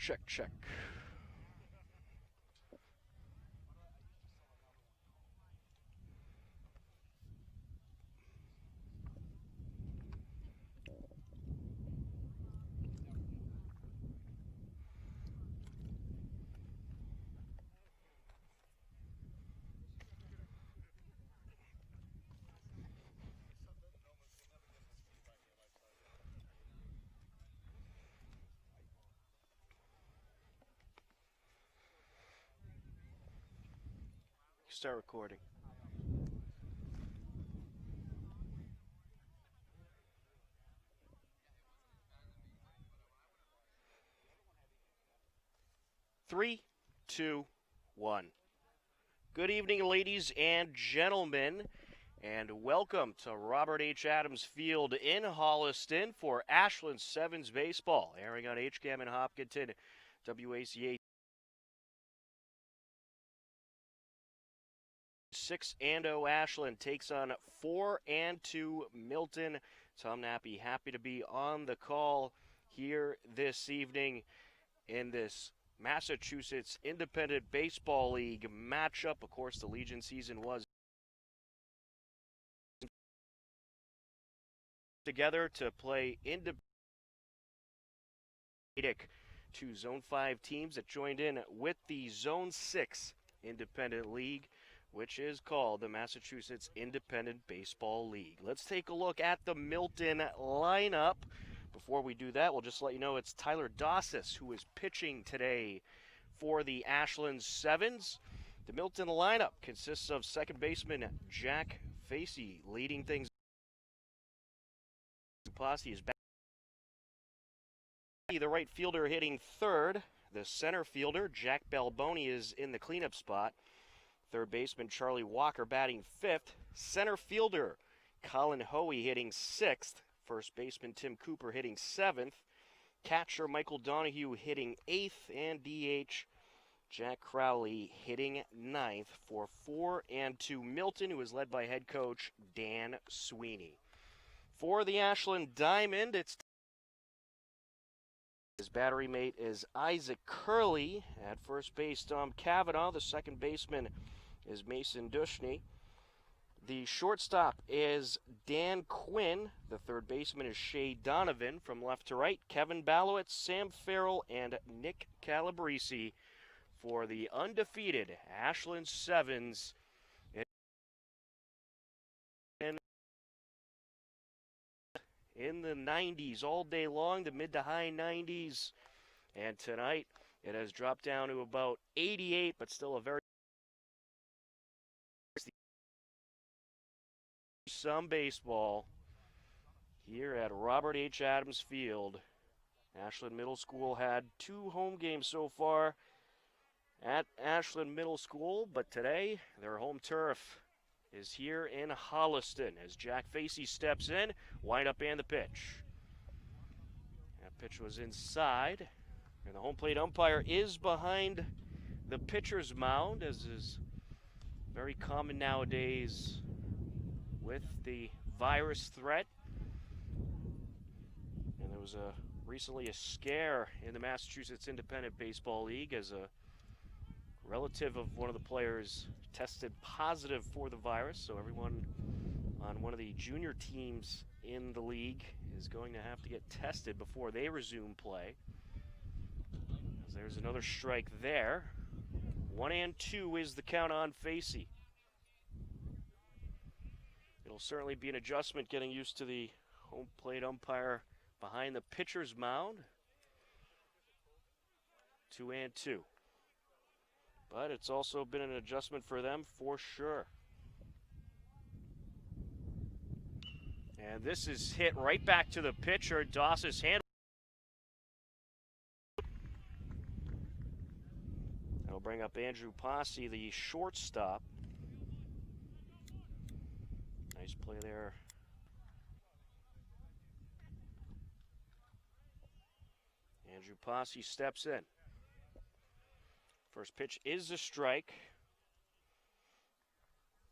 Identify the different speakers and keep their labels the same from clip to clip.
Speaker 1: Check, check. Start recording. Three, two, one. Good evening, ladies and gentlemen, and welcome to Robert H. Adams Field in Holliston for Ashland 7's baseball, airing on HCAM in Hopkinton, WACA 6-0 Ashland takes on 4-2 Milton. Tom Nappy happy to be on the call here this evening in this Massachusetts Independent Baseball League matchup. Of course, the Legion season was together to play independent to Zone 5 teams that joined in with the Zone 6 Independent League, which is called the Massachusetts Independent Baseball League. Let's take a look at the Milton lineup. Before we do that, we'll just let you know it's Tyler Dossis who is pitching today for the Ashland 7's. The Milton lineup consists of second baseman Jack Facey leading things. Posse is back. The right fielder hitting third. The center fielder, Jack Balboni, is in the cleanup spot. Third baseman Charlie Walker batting fifth. Center fielder Colin Hoey hitting sixth. First baseman Tim Cooper hitting seventh. Catcher Michael Donahue hitting eighth. And DH Jack Crowley hitting ninth for 4-2 Milton, who is led by head coach Dan Sweeney. For the Ashland Diamond, his battery mate is Isaac Curley. At first base, Tom Cavanaugh. The second baseman is Mason Dushney. The shortstop is Dan Quinn. The third baseman is Shea Donovan. From left to right, Kevin Ballowitz, Sam Farrell, and Nick Calabrese for the undefeated Ashland 7's. In the 90s all day long, the mid to high 90s. And tonight, it has dropped down to about 88, but still a very some baseball here at Robert H. Adams Field. Ashland Middle School had 2 home games so far at Ashland Middle School, but today their home turf is here in Holliston as Jack Facey steps in, wind up and the pitch. That pitch was inside, and the home plate umpire is behind the pitcher's mound, as is very common nowadays with the virus threat. And there was recently a scare in the Massachusetts Independent Baseball League as a relative of one of the players tested positive for the virus, so everyone on one of the junior teams in the league is going to have to get tested before they resume play. As there's another strike there. 1-2 is the count on Facey. It'll certainly be an adjustment getting used to the home plate umpire behind the pitcher's mound. 2-2. But it's also been an adjustment for them for sure. And this is hit right back to the pitcher, Dossis hand. That'll bring up Andrew Posse, the shortstop. Nice play there. Andrew Posse steps in. First pitch is a strike.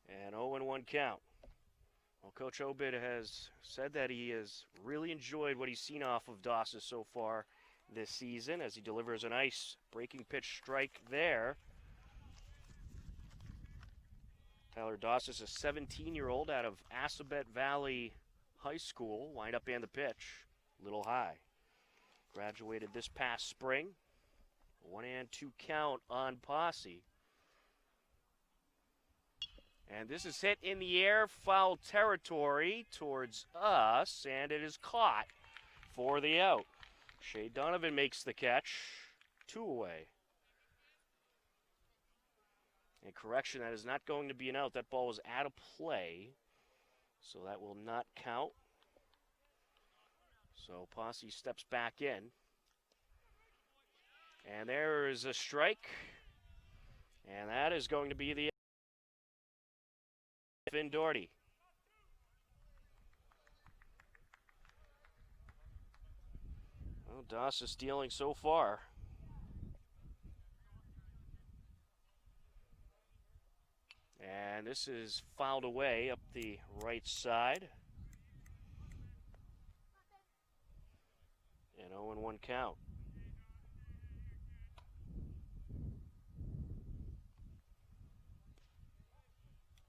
Speaker 1: And 0-1 count. Well, Coach Obid has said that he has really enjoyed what he's seen off of Dossis so far this season as he delivers a nice breaking pitch strike there. Tyler Doss is a 17-year-old out of Assabet Valley High School. Wind up and the pitch, little high. Graduated this past spring. 1-2 count on Posse. And this is hit in the air, foul territory towards us, and it is caught for the out. Shea Donovan makes the catch, 2 away. And correction, that is not going to be an out. That ball was out of play, so that will not count. So Posse steps back in. And there is a strike, and that is going to be the Finn Doherty. Well, Doss is stealing so far. And this is fouled away up the right side. And 0-1 count.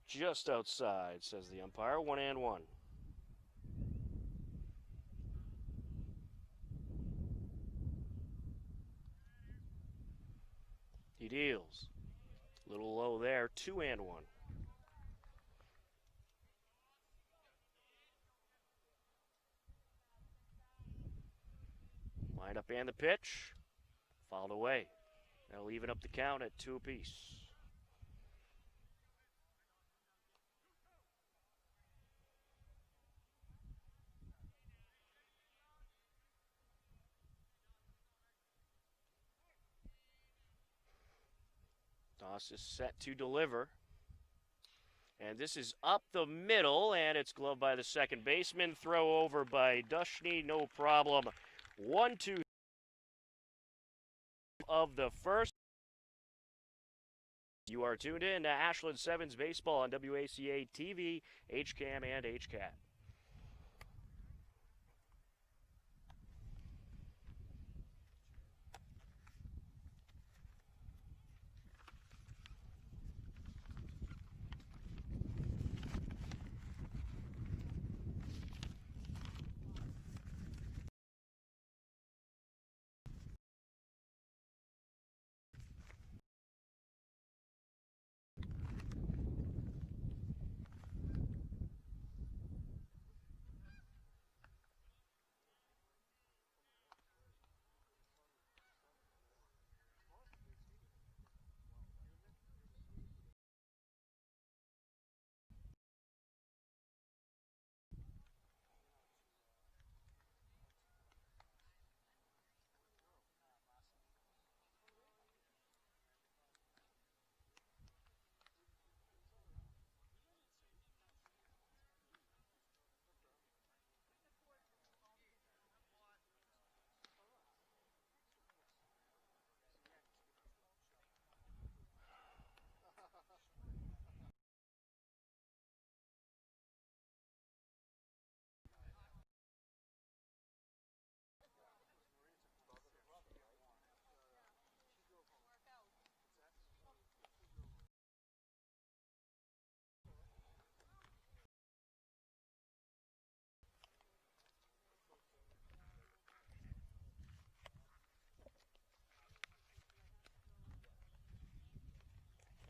Speaker 1: Just outside, says the umpire. 1-1. He deals. A little low there. 2-1. Wind up and the pitch. Fouled away. That'll even up the count at 2 apiece. Doss is set to deliver. And this is up the middle, and it's gloved by the second baseman. Throw over by Dushny, no problem. 1-2 of the first. You are tuned in to Ashland 7's Baseball on WACA TV, HCAM, and HCAT.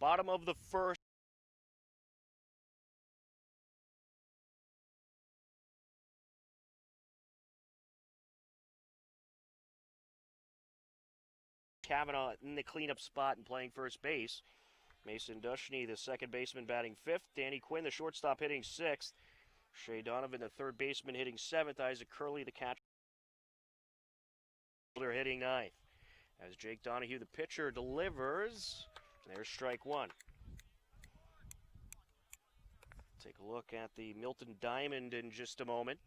Speaker 1: Bottom of the first. Kavanaugh in the cleanup spot and playing first base. Mason Dushny, the second baseman, batting fifth. Danny Quinn, the shortstop, hitting sixth. Shea Donovan, the third baseman, hitting seventh. Isaac Curley, the catcher, hitting ninth. As Jake Donahue, the pitcher, delivers. There's strike one. Take a look at the Milton Diamond in just a moment.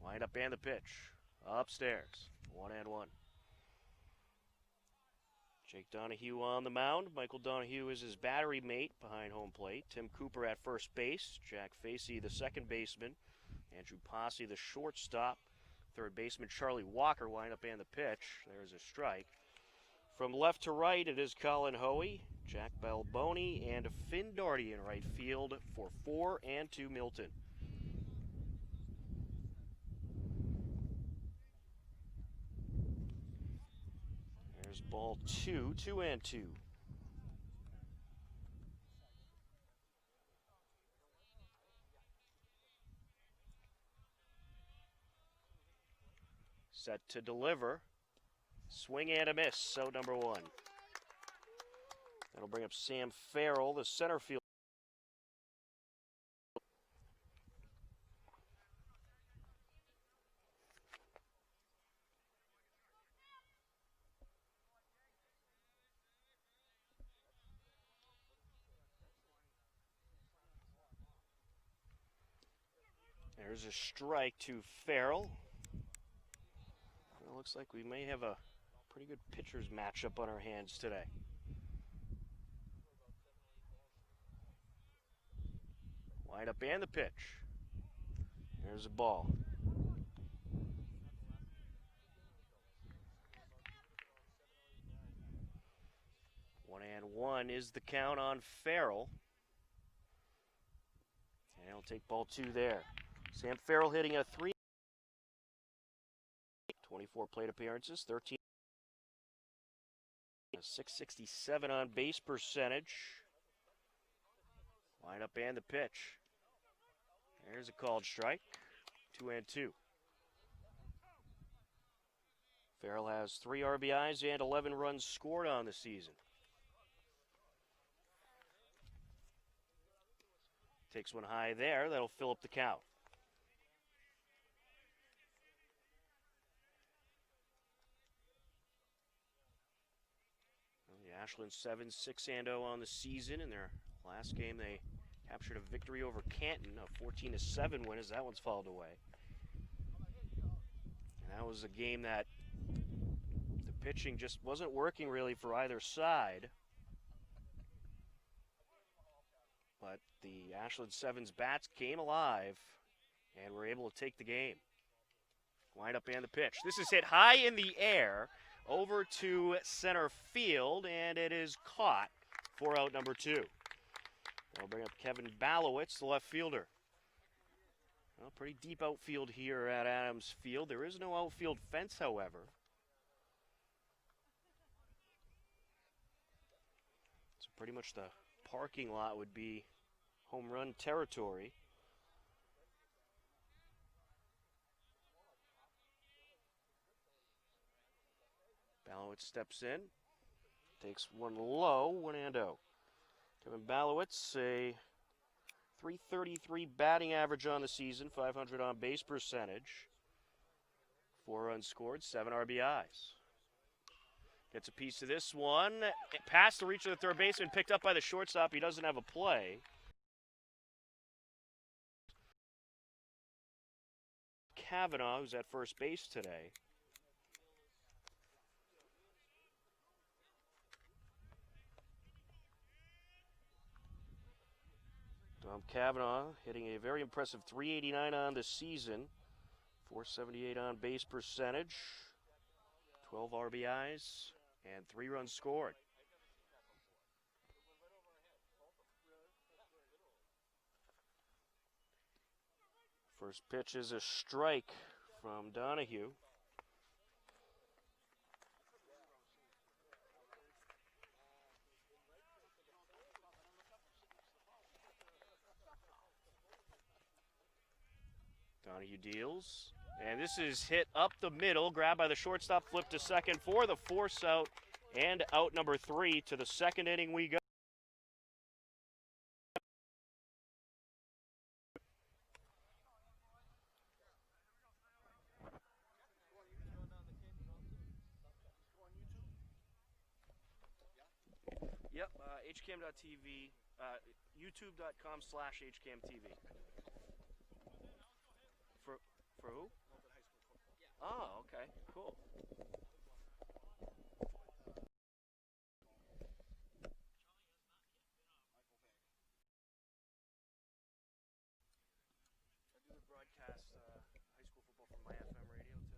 Speaker 1: Wind up and the pitch. Upstairs. 1-1. Jake Donahue on the mound. Michael Donahue is his battery mate behind home plate. Tim Cooper at first base. Jack Facey, the second baseman. Andrew Posse, the shortstop. third baseman Charlie Walker wind up and the pitch. There's a strike. From left to right, it is Colin Hoey, Jack Balboni, and Finn Doherty in right field for 4-2 Milton. There's ball 2, 2-2. Set to deliver. Swing and a miss, out number 1. That'll bring up Sam Farrell, the center field. There's a strike to Farrell. It looks like we may have a pretty good pitcher's matchup on our hands today. Wind up and the pitch. There's a ball. One and one is the count on Farrell. And he'll take ball 2 there. Sam Farrell hitting a 24 plate appearances, 13. A 667 on base percentage. Line up and the pitch. There's a called strike. 2-2. Farrell has 3 RBIs and 11 runs scored on the season. Takes one high there. That'll fill up the count. Ashland 7's 6-0 on the season. In their last game, they captured a victory over Canton, a 14-7 win as that one's fouled away. And that was a game that the pitching just wasn't working really for either side. But the Ashland 7's bats came alive and were able to take the game. Wind up and the pitch. This is hit high in the air over to center field, and it is caught for out number 2. That'll bring up Kevin Balowitz, the left fielder. Well, pretty deep outfield here at Adams Field. There is no outfield fence, however. So pretty much the parking lot would be home run territory. Balowitz steps in, takes one low, 1-0. Kevin Balowitz, a .333 batting average on the season, .500 on base percentage, 4 runs scored, 7 RBIs. Gets a piece of this one, past the reach of the third baseman, picked up by the shortstop. He doesn't have a play. Kavanaugh, who's at first base today. Kavanaugh hitting a very impressive .389 on the season, .478 on base percentage, 12 RBIs, and 3 runs scored. First pitch is a strike from Donahue. Donahue deals, and this is hit up the middle, grabbed by the shortstop, flipped to second for the force out, and out number 3. To the second inning we go. Yep, HCAM.tv, youtube.com/HCAMTV. For who? Oh, okay, cool. I do the broadcast high school football from my FM radio too.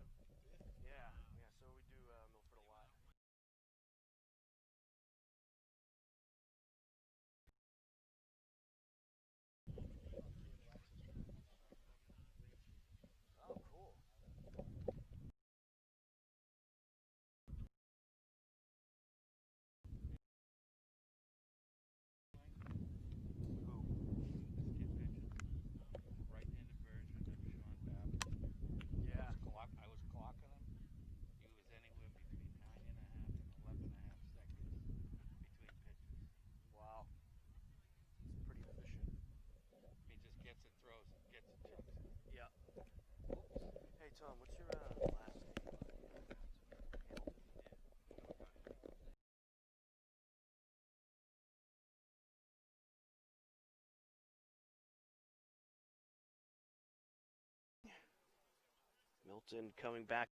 Speaker 1: Milton coming back.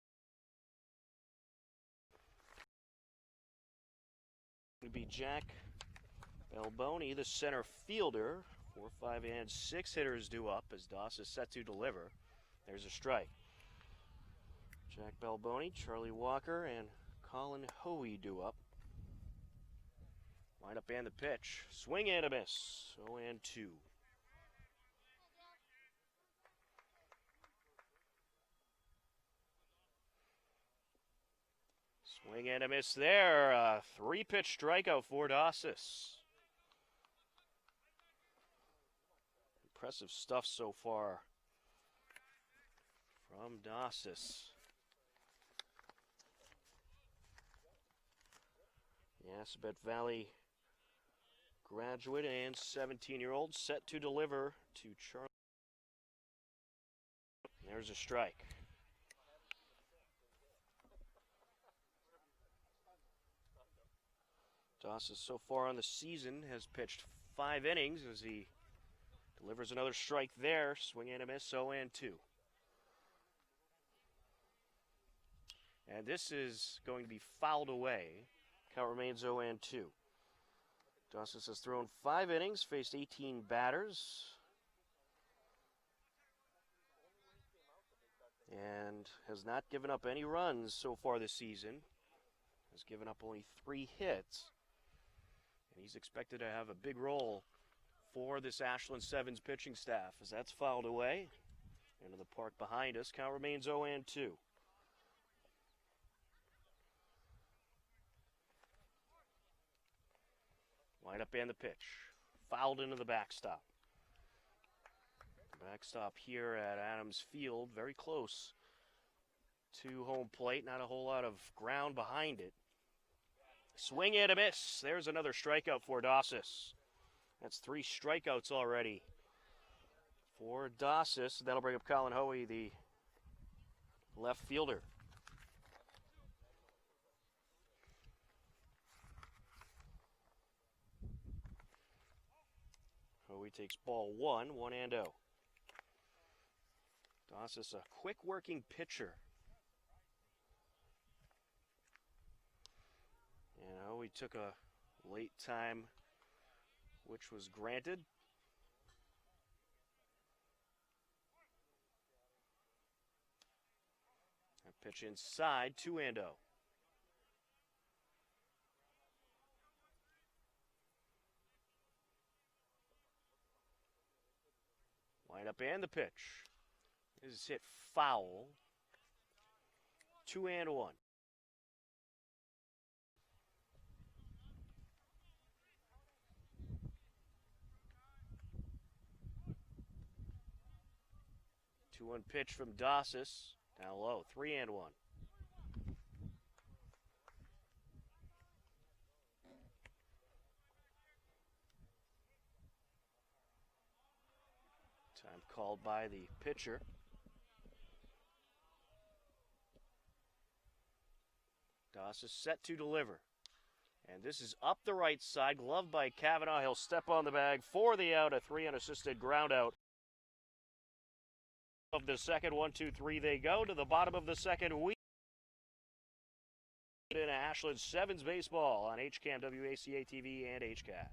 Speaker 1: Would be Jack Balboni, the center fielder. 4, 5, and 6 hitters due up as Doss is set to deliver. There's a strike. Jack Balboni, Charlie Walker, and Colin Hoey due up. Wind up and the pitch. Swing and a miss. 0-2. Swing and a miss there. 3-pitch strikeout for Dossis. Impressive stuff so far from Dossis. The Assabet Valley graduate and 17-year-old set to deliver to Charlie. There's a strike. Dossis so far on the season has pitched 5 innings as he delivers another strike there. Swing and a miss, 0-2. And this is going to be fouled away. Count remains 0-2. Dossis has thrown 5 innings, faced 18 batters, and has not given up any runs so far this season. Has given up only 3 hits. And he's expected to have a big role for this Ashland 7's pitching staff as that's fouled away into the park behind us. Count remains 0-2. Wind up and the pitch. Fouled into the backstop. Backstop here at Adams Field, very close to home plate. Not a whole lot of ground behind it. Swing and a miss. There's another strikeout for Dossis. That's 3 strikeouts already for Dossis. That'll bring up Colin Hoey, the left fielder. Hoey takes ball 1, 1-0. Dossis, a quick working pitcher. And Hoey took a late time, which was granted. A pitch inside, 2-0. Wind up and the pitch. This is hit foul. 2-1. 2-1 pitch from Dossis. Down low, 3-1. Time called by the pitcher. Dossis set to deliver. And this is up the right side, gloved by Kavanaugh. He'll step on the bag for the out, a 3 unassisted ground out. Of the second, 1, 2, 3 they go to the bottom of the second week. In Ashland 7's baseball on HCAM, WACA TV, and HCAT.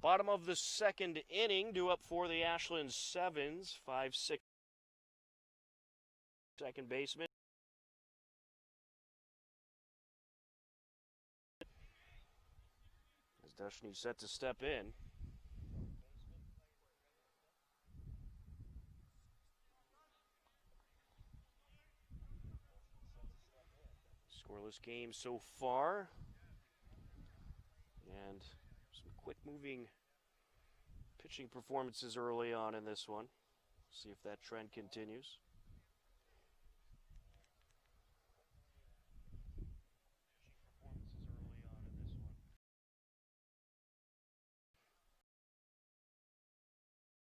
Speaker 1: Bottom of the second inning, due up for the Ashland 7's, 5-6 second baseman. As Dushny set to step in. Scoreless game so far. And some quick-moving pitching performances early on in this one. See if that trend continues.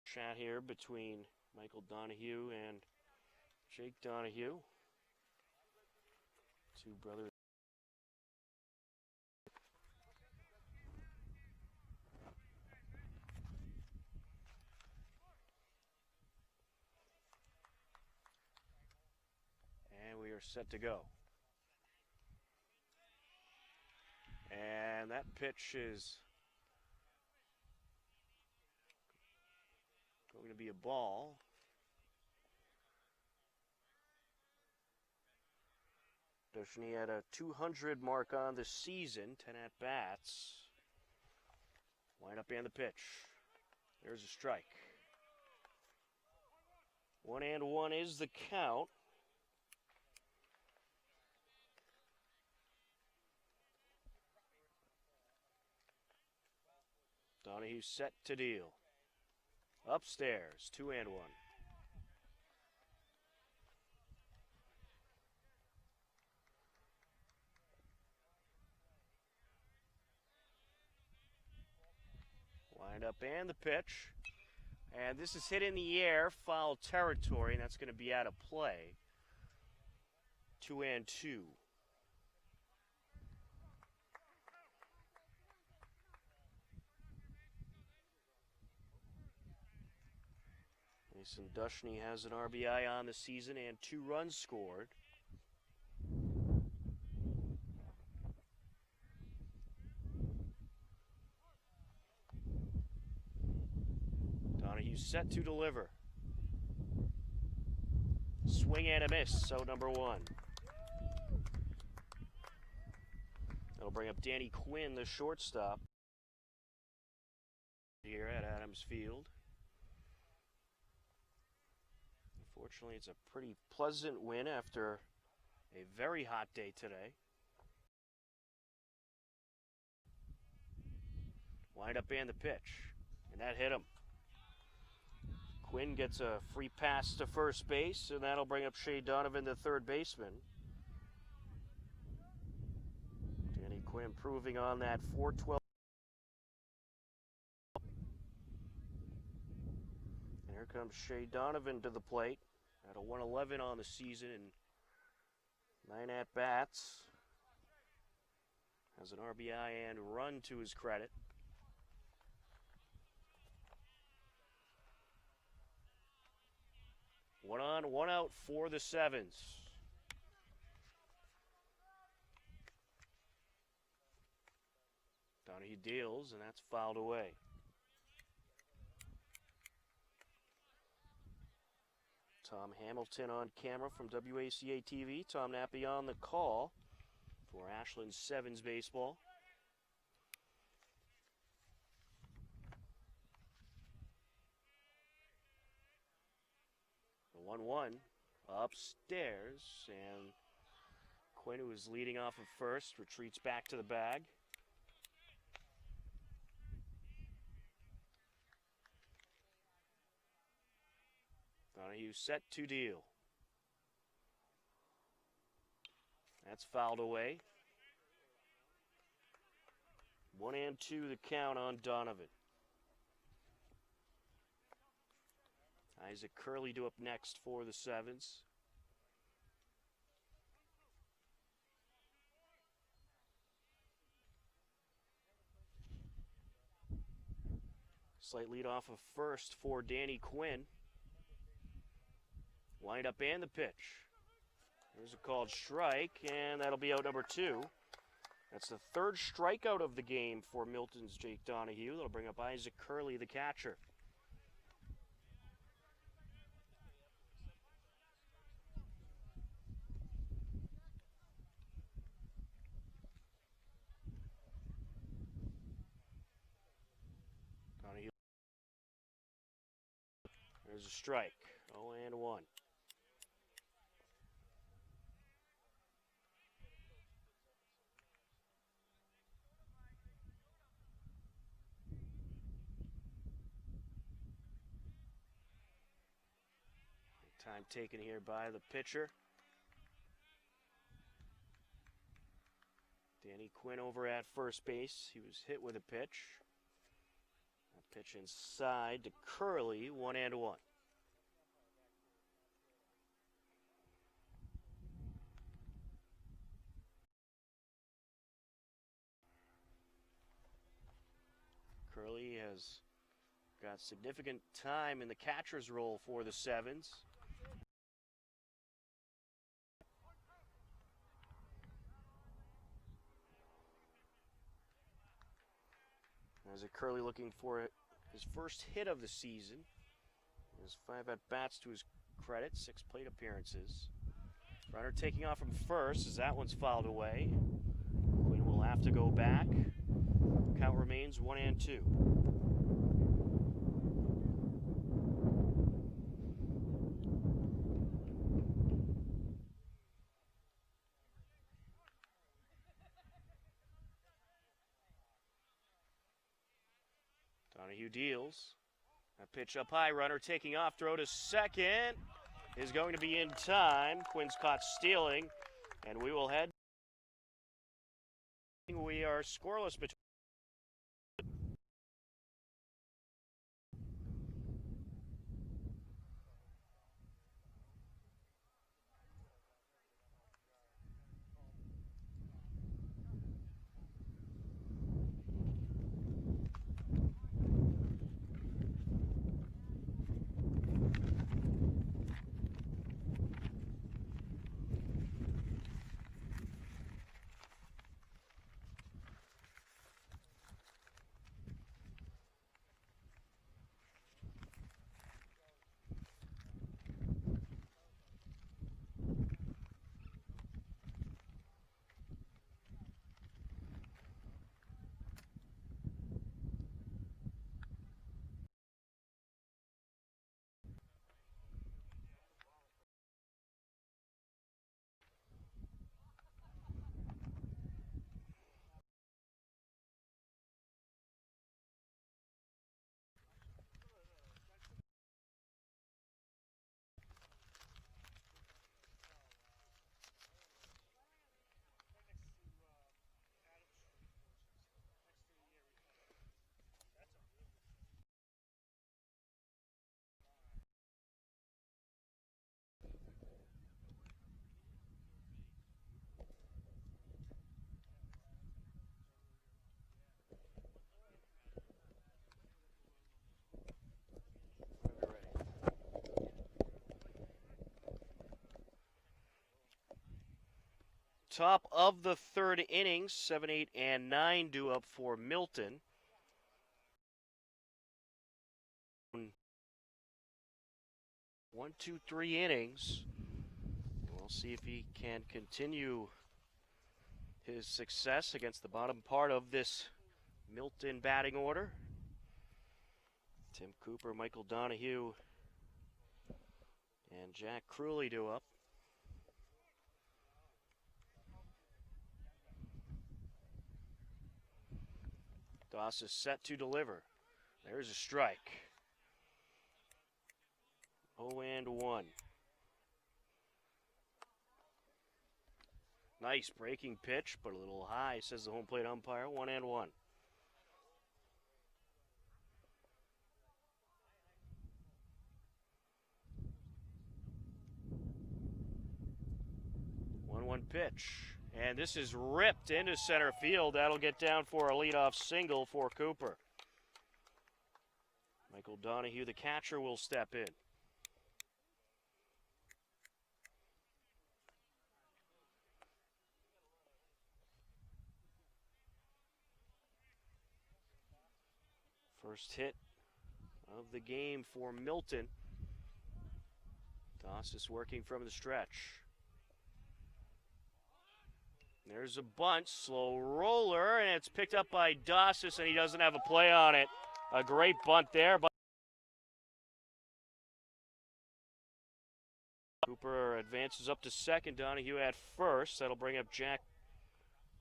Speaker 1: Chat here between Michael Donahue and Jake Donahue. Two brothers. And we are set to go. And that pitch is going to be a ball. Dushny had a 200 mark on the season, 10 at-bats. Wind up and the pitch. There's a strike. 1-1 is the count. Donahue set to deal. Upstairs, 2-1. Wind up and the pitch. And this is hit in the air, foul territory, and that's going to be out of play. 2-2. Mason Dushny has an RBI on the season and 2 runs scored. Donahue set to deliver. Swing and a miss, so number 1. That'll bring up Danny Quinn, the shortstop, here at Adams Field. Unfortunately, it's a pretty pleasant win after a very hot day today. Wind up and the pitch, and that hit him. Quinn gets a free pass to first base, and that'll bring up Shea Donovan, the third baseman. Danny Quinn improving on that 4-12. And here comes Shea Donovan to the plate. At a 111 on the season and 9 at-bats. Has an RBI and run to his credit. One on, one out for the 7's. Donahue deals, and that's fouled away. Tom Hamilton on camera from WACA TV. Tom Nappy on the call for Ashland 7's baseball. The 1-1 upstairs, and Quinn, who is leading off of first, retreats back to the bag. Donahue set to deal. That's fouled away. 1-2 the count on Donovan. Isaac Curley due up next for the 7's. Slight lead off of first for Danny Quinn. Wind up and the pitch. There's a called strike, and that'll be out number 2. That's the third strikeout of the game for Milton's Jake Donahue. That'll bring up Isaac Curley, the catcher. Donahue. There's a strike. 0-1. Time taken here by the pitcher. Danny Quinn over at first base. He was hit with a pitch. A pitch inside to Curley, 1-1. Curley has got significant time in the catcher's role for the 7's. Isaac Curley looking for his first hit of the season. He has 5 at-bats to his credit, 6 plate appearances. Runner taking off from first as that one's fouled away. Quinn will have to go back. Count remains 1-2. Donahue deals. A pitch up high, runner taking off, throw to second is going to be in time. Quinn's caught stealing, and we will head. We are scoreless between. Top of the third innings, 7, 8, and 9 due up for Milton. 1, 2, 3 innings. We'll see if he can continue his success against the bottom part of this Milton batting order. Tim Cooper, Michael Donahue, and Jack Crewley due up. Doss is set to deliver. There's a strike. 0-1. Nice breaking pitch, but a little high, says the home plate umpire. 1-1. One pitch. And this is ripped into center field. That'll get down for a leadoff single for Cooper. Michael Donahue, the catcher, will step in. First hit of the game for Milton. Doss working from the stretch. There's a bunt, slow roller, and it's picked up by Doss, and he doesn't have a play on it. A great bunt there. Cooper advances up to second. Donahue at first. That'll bring up Jack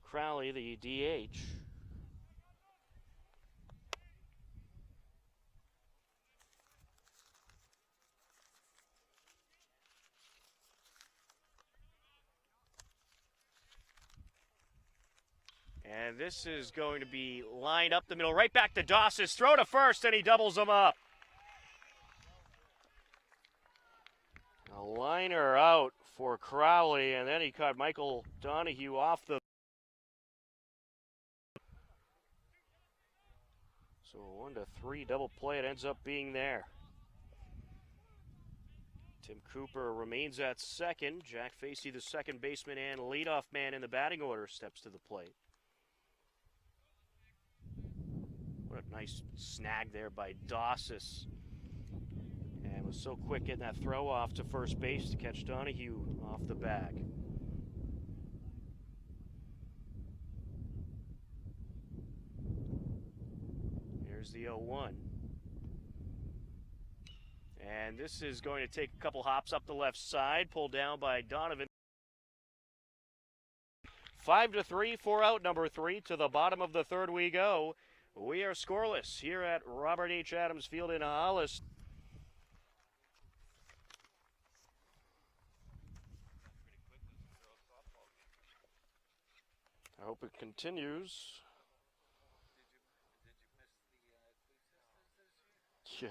Speaker 1: Crowley, the DH. And this is going to be lined up the middle, right back to Doss. Throw to first, and he doubles them up. A liner out for Crowley, and then he caught Michael Donahue off the. So a 1-3 double play. It ends up being there. Tim Cooper remains at second. Jack Facey, the second baseman and leadoff man in the batting order, steps to the plate. What a nice snag there by Doss. And was so quick getting that throw off to first base to catch Donahue off the bag. Here's the 0-1. And this is going to take a couple hops up the left side, pulled down by Donovan. 5-3, 4 out, number 3. To the bottom of the third we go. We are scoreless here at Robert H. Adams Field in Hollis. I hope it continues. Yeah.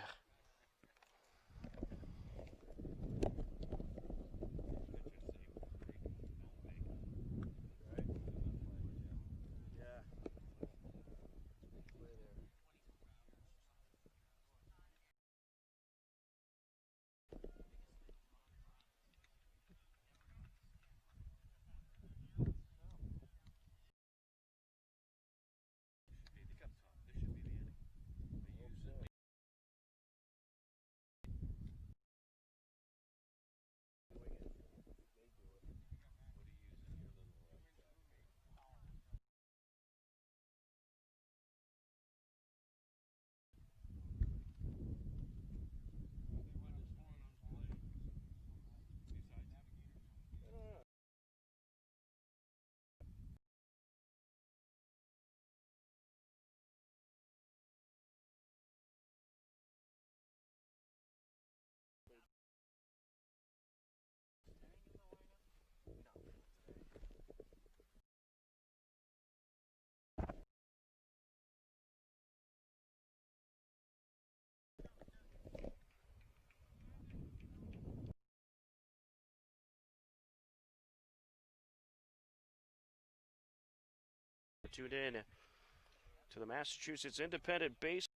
Speaker 1: Tuned in to the Massachusetts Independent Base.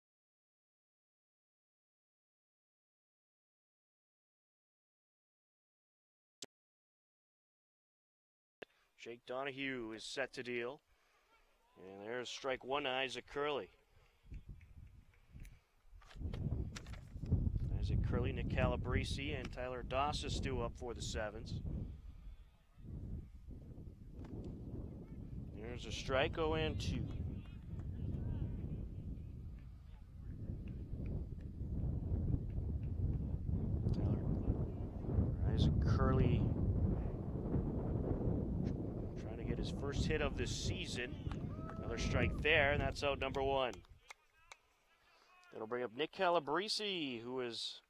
Speaker 1: Jake Donahue is set to deal. And there's strike one, Isaac Curley. Isaac Curley, Nick Calabrese, and Tyler Doss is due up for the 7's. There's a strike, 0-2. Isaac Curley trying to get his first hit of the season. Another strike there, and that's out number 1. That'll bring up Nick Calabrese, who is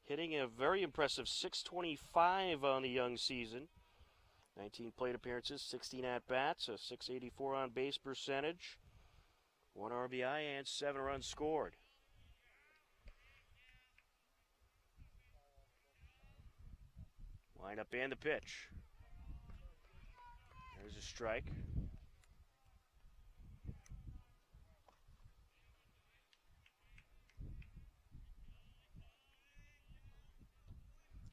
Speaker 1: hitting a very impressive .625 on the young season. 19 plate appearances, 16 at-bats, a .684 on-base percentage, 1 RBI, and 7 runs scored. Line up and the pitch. There's a strike.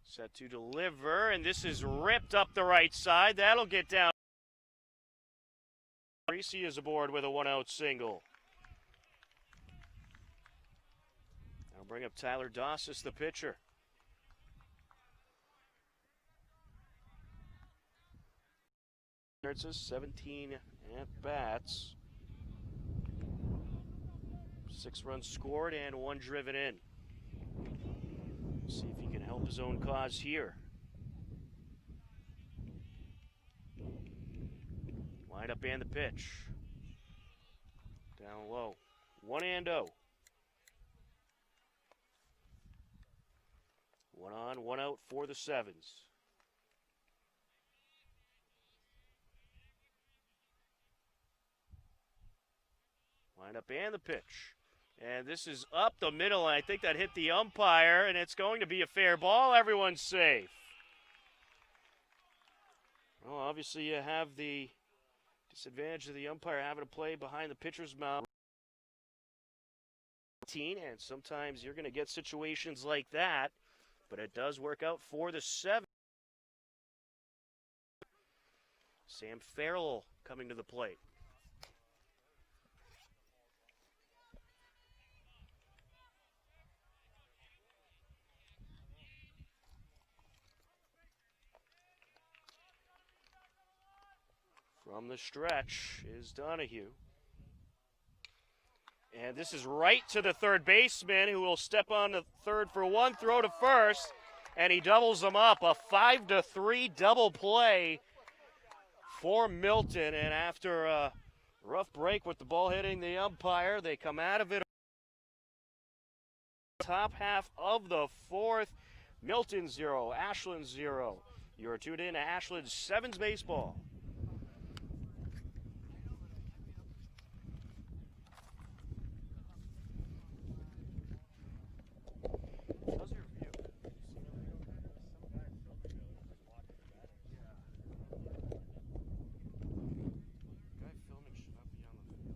Speaker 1: Set to deliver, and this is ripped up the right side. That'll get down. Reese is aboard with a 1-out single. bring up Tyler Dossis, the pitcher. It's 17 at-bats. 6 runs scored and 1 driven in. See if he can help his own cause here. Wind up and the pitch. Down low. 1-0. 1 on, 1 out for the 7's. Wind up and the pitch. And this is up the middle, and I think that hit the umpire, and it's going to be a fair ball. Everyone's safe. Well, obviously you have the disadvantage of the umpire having to play behind the pitcher's mound. And sometimes you're going to get situations like that, but it does work out for the 7. Sam Farrell coming to the plate. From the stretch is Donahue. And this is right to the third baseman, who will step on the third for 1, throw to first, and he doubles them up. A 5-3 double play for Milton. And after a rough break with the ball hitting the umpire, they come out of it. Top half of the 4th, Milton 0, Ashland 0. You're tuned in to Ashland 7's baseball. How's your view? Guy filming should not be on the field.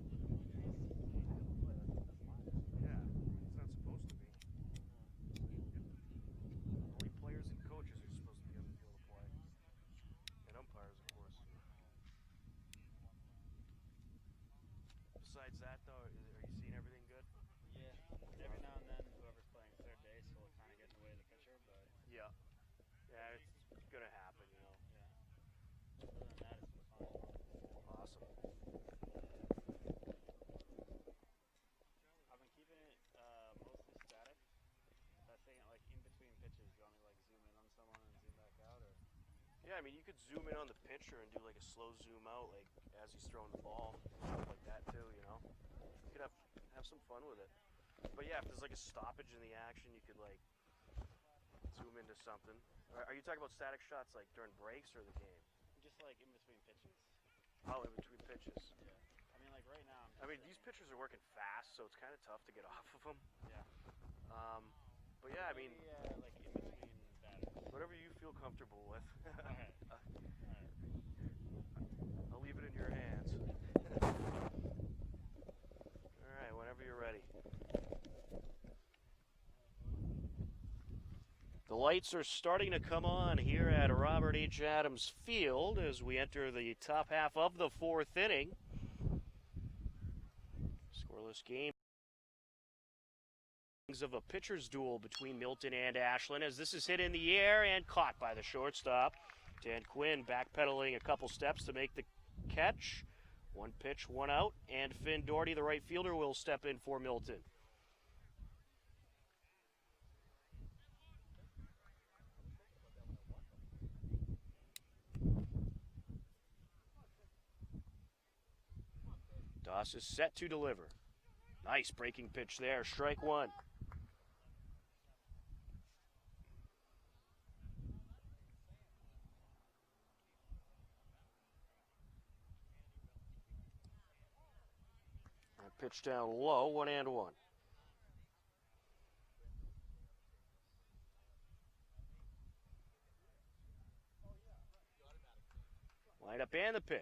Speaker 1: Yeah, it's not supposed to be. Only players and coaches are supposed to be on the field to play. And umpires, of course. Besides that, though, are you seeing everything good?
Speaker 2: Yeah, every now and then, whoever's playing third base will kind of get in the way of the pitcher, but
Speaker 1: Yeah. Yeah, it's gonna happen, you know.
Speaker 2: yeah. Other than that, it's been fun.
Speaker 1: Awesome.
Speaker 2: I've been keeping it mostly static. That thing, like in between pitches, you want me to like zoom in on someone and zoom back out, or?
Speaker 1: Yeah, I mean, you could zoom in on the pitcher and do like a slow zoom out, like as he's throwing the ball, stuff like that too, you know. You could have some fun with it. But yeah, if there's like a stoppage in the action, you could like zoom into something. Are you talking about static shots like during breaks or the game?
Speaker 2: Just like in between pitches.
Speaker 1: Oh, in between pitches.
Speaker 2: Yeah. I mean, like right now.
Speaker 1: I mean, these pitchers are working fast, so it's kind of tough to get off of them.
Speaker 2: Yeah.
Speaker 1: But yeah, I mean,
Speaker 2: Maybe, like in between batters.
Speaker 1: whatever you feel comfortable with.
Speaker 2: All right.
Speaker 1: I'll leave it in your hands. All right, whenever you're ready. The lights are starting to come on here at Robert H. Adams Field as we enter the top half of the 4th inning. Scoreless game of a pitcher's duel between Milton and Ashland, as this is hit in the air and caught by the shortstop. Dan Quinn backpedaling a couple steps to make the catch. 1 pitch, 1 out, and Finn Doherty, the right fielder, will step in for Milton. Doss is set to deliver. Nice breaking pitch there, strike 1. And pitch down low, 1-1. Line up and the pitch.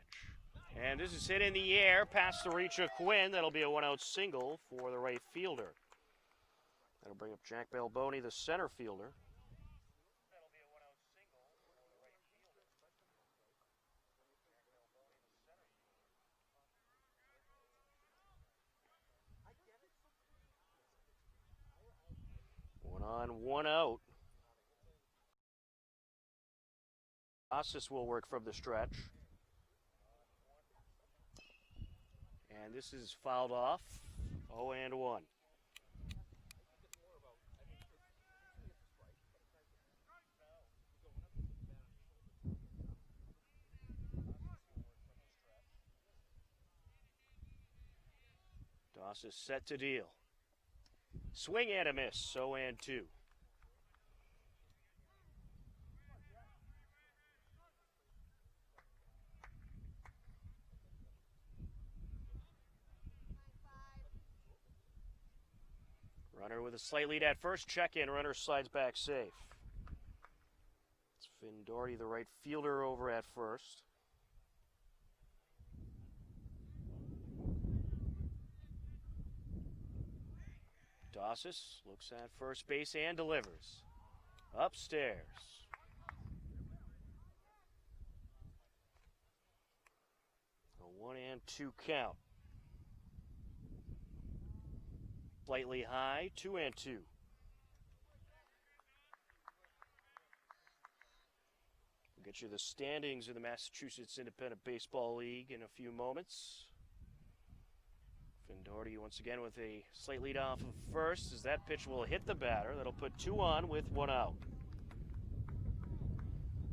Speaker 1: And this is hit in the air past the reach of Quinn. That'll be a 1-out single for the right fielder. That'll bring up Jack Balboni, the center fielder. On 1 out. Ossis will work from the stretch. And this is fouled off. 0-1. Doss is set to deal. Swing and a miss, 0-2. Runner with a slight lead at first. Check in. Runner slides back safe. It's Finn Doherty, the right fielder, over at first. Dossis looks at first base and delivers. Upstairs. A 1-2 count. Slightly high, 2-2. We'll get you the standings of the Massachusetts Independent Baseball League in a few moments. Finn Doherty once again with a slight lead off of first, as that pitch will hit the batter. That'll put 2 on with 1 out.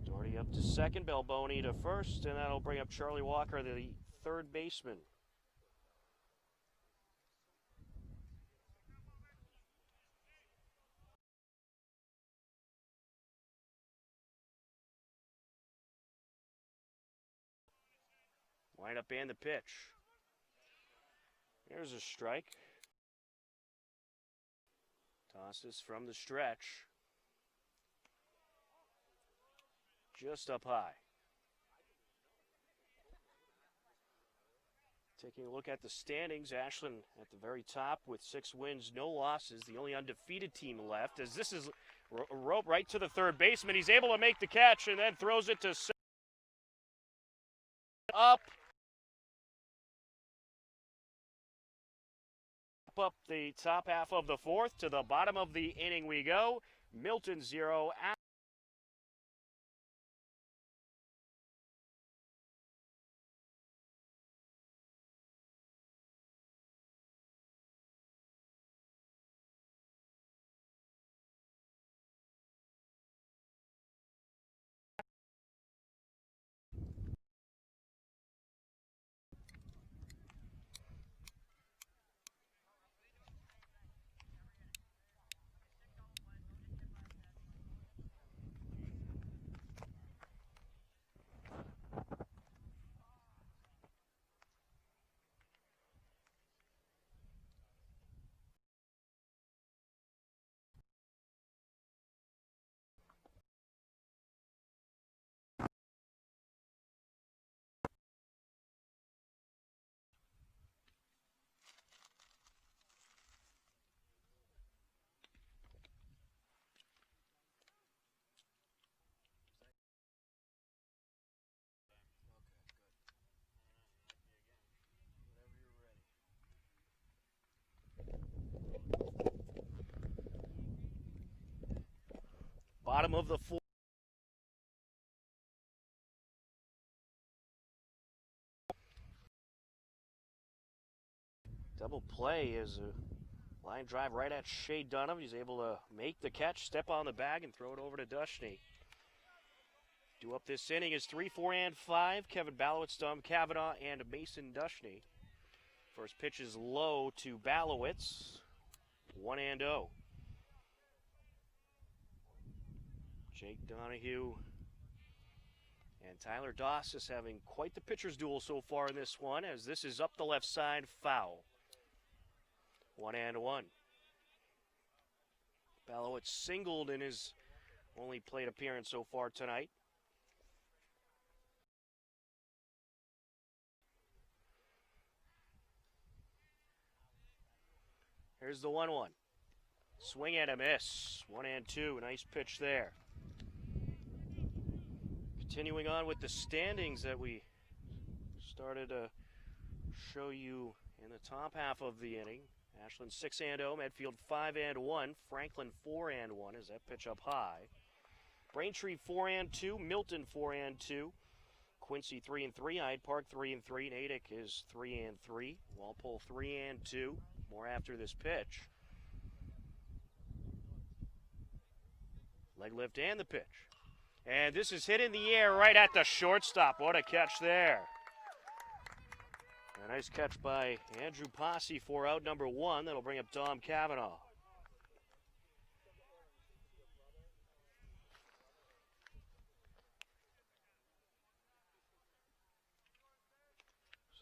Speaker 1: Doherty up to second, Balboni to first, and that'll bring up Charlie Walker, the third baseman. Wind up and the pitch. There's a strike. Tosses from the stretch. Just up high. Taking a look at the standings, Ashland at the very top with 6 wins, no losses. The only undefeated team left, as this is a rope right to the third baseman. He's able to make the catch and then throws it to up. Up the top half of the fourth. To the bottom of the inning we go. Milton 0. Bottom of the fourth. Double play is a line drive right at Shea Dunham. He's able to make the catch, step on the bag, and throw it over to Dushney. Due up this inning is 3, 4, and 5. Kevin Balowitz, Dom Kavanaugh, and Mason Dushney. First pitch is low to Balowitz. 1-0. Jake Donahue and Tyler Doss is having quite the pitcher's duel so far in this one, as this is up the left side, foul. 1-1. Balowitz singled in his only plate appearance so far tonight. Here's the 1-1. Swing and a miss. 1-2. Nice pitch there. Continuing on with the standings that we started to show you in the top half of the inning. Ashland 6-0, Medfield 5-1, Franklin 4-1 as that pitch up high. Braintree 4-2, Milton 4-2, Quincy 3-3, Hyde Park 3-3, Natick is 3-3, Walpole 3-2. More after this pitch. Leg lift and the pitch. And this is hit in the air right at the shortstop. What a catch there. A nice catch by Andrew Posse for out number 1. That'll bring up Dom Cavanaugh.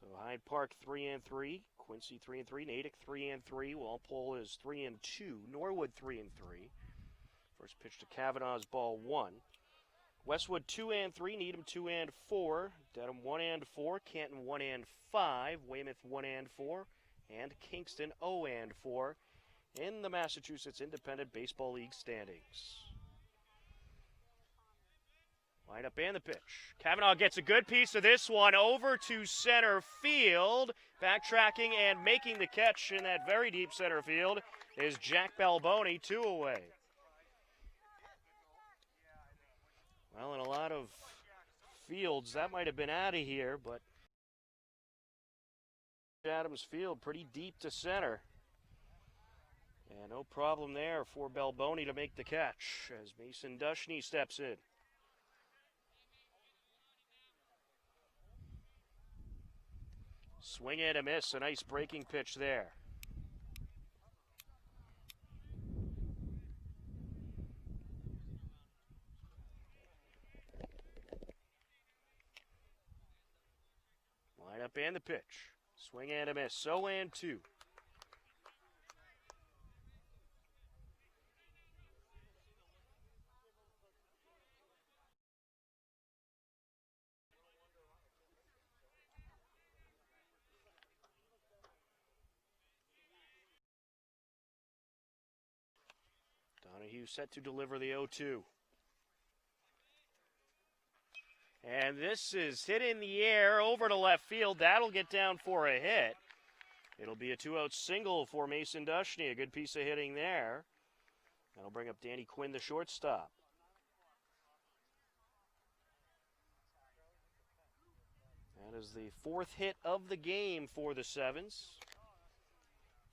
Speaker 1: So Hyde Park 3-3, Quincy 3-3, Natick 3-3, Walpole is 3-2, Norwood 3-3. First pitch to Cavanaugh's ball 1. Westwood 2-3, Needham 2-4, Dedham 1-4, Canton 1-5, Weymouth 1-4, and Kingston 0-4 in the Massachusetts Independent Baseball League standings. Line up and the pitch. Cavanaugh gets a good piece of this one over to center field. Backtracking and making the catch in that very deep center field is Jack Balboni, 2 away. Well, in a lot of fields, that might have been out of here, but Adams Field pretty deep to center. And no problem there for Balboni to make the catch as Mason Dushney steps in. Swing and a miss, a nice breaking pitch there. Line up and the pitch. Swing and a miss, 0-2. Donahue set to deliver the 0-2. And this is hit in the air over to left field. That'll get down for a hit. It'll be a 2-out single for Mason Dushney. A good piece of hitting there. That'll bring up Danny Quinn, the shortstop. That is the 4th hit of the game for the 7's.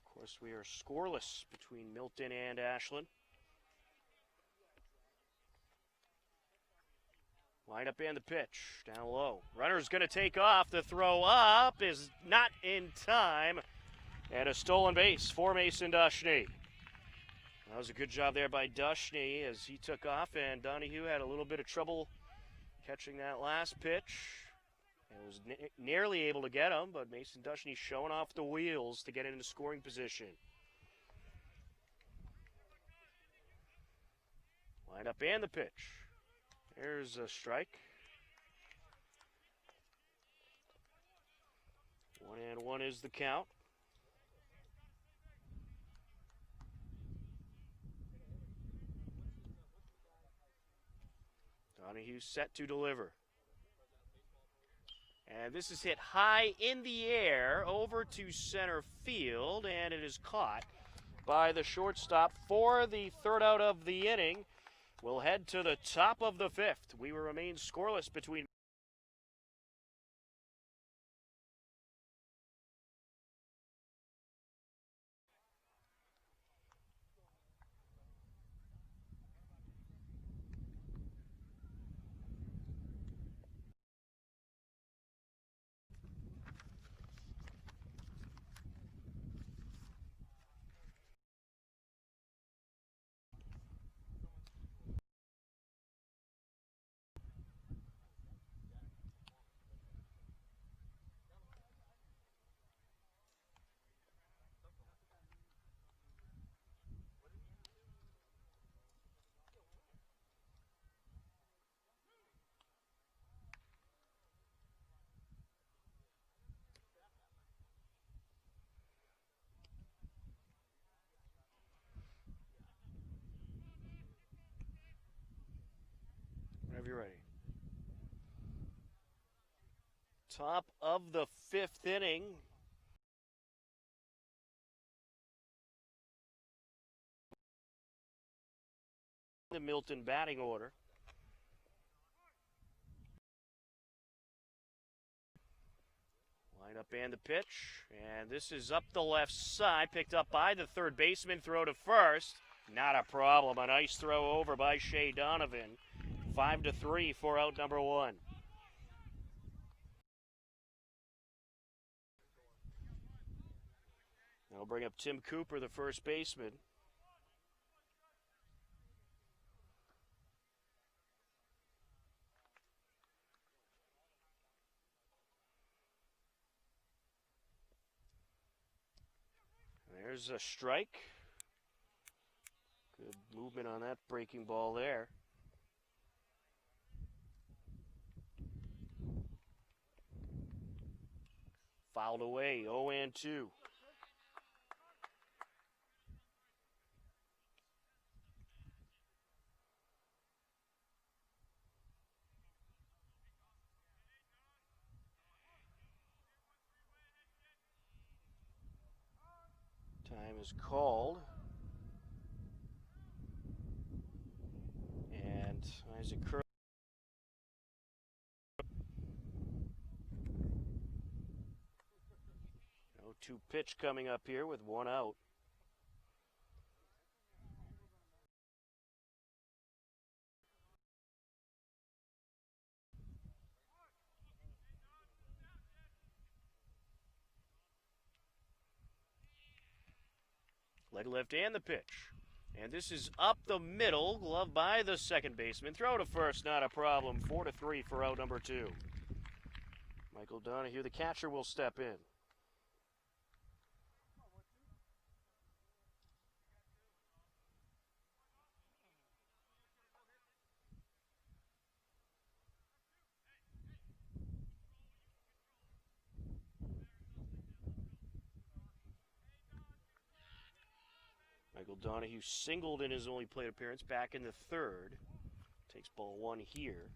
Speaker 1: Of course, we are scoreless between Milton and Ashland. Line up and the pitch, down low. Runner's going to take off. The throw up is not in time. And a stolen base for Mason Dushney. That was a good job there by Dushney as he took off, and Donahue had a little bit of trouble catching that last pitch. And was nearly able to get him, but Mason Dushney showing off the wheels to get into scoring position. Line up and the pitch. There's a strike. 1-1 is the count. Donahue set to deliver. And this is hit high in the air over to center field, and it is caught by the shortstop for the 3rd out of the inning. We'll head to the top of the 5th. We will remain scoreless between whenever you're ready. Top of the 5th inning. the Milton batting order. Line up and the pitch, and this is up the left side, picked up by the third baseman, throw to first. Not a problem, a nice throw over by Shea Donovan. 5-3 for out number one. That'll bring up Tim Cooper, the first baseman. There's a strike. Good movement on that breaking ball there. Fouled away, 0-2. Time is called. And Isaac Curley. 0-2 pitch coming up here with one out. Leg lift and the pitch. And this is up the middle, glove by the second baseman. Throw to first, not a problem. 4-3 for out number two. Michael Donahue, the catcher, will step in. Michael Donahue singled in his only plate appearance back in the third. Takes ball one here.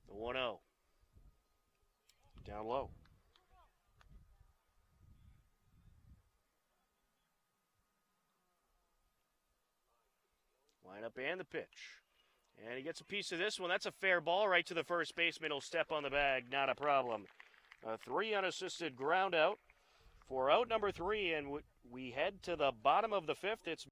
Speaker 1: The 1-0. Down low. Line up and the pitch. And he gets a piece of this one. That's a fair ball right to the first baseman. He'll step on the bag. Not a problem. A 3 unassisted ground out for out number 3, and we head to the bottom of the 5th. It's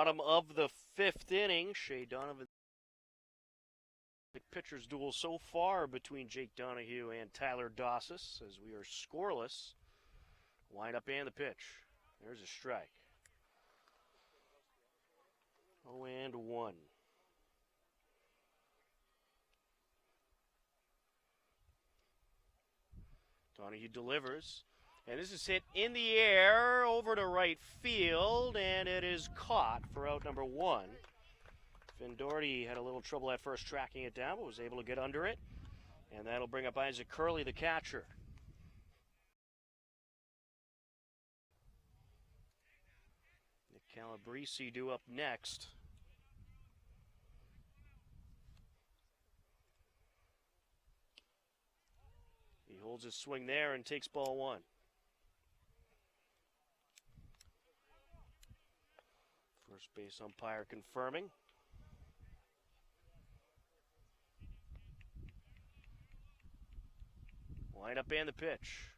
Speaker 1: bottom of the 5th inning. Shea Donovan. The pitcher's duel so far between Jake Donahue and Tyler Dossis as we are scoreless. Wind up and the pitch. There's a strike. 0-1. Donahue delivers. And this is hit in the air over to right field, and it is caught for out number 1. Finn Doherty had a little trouble at first tracking it down, but was able to get under it. And that'll bring up Isaac Curley, the catcher. The Calabrese due up next. He holds his swing there and takes ball one. First base umpire confirming. Line up and the pitch.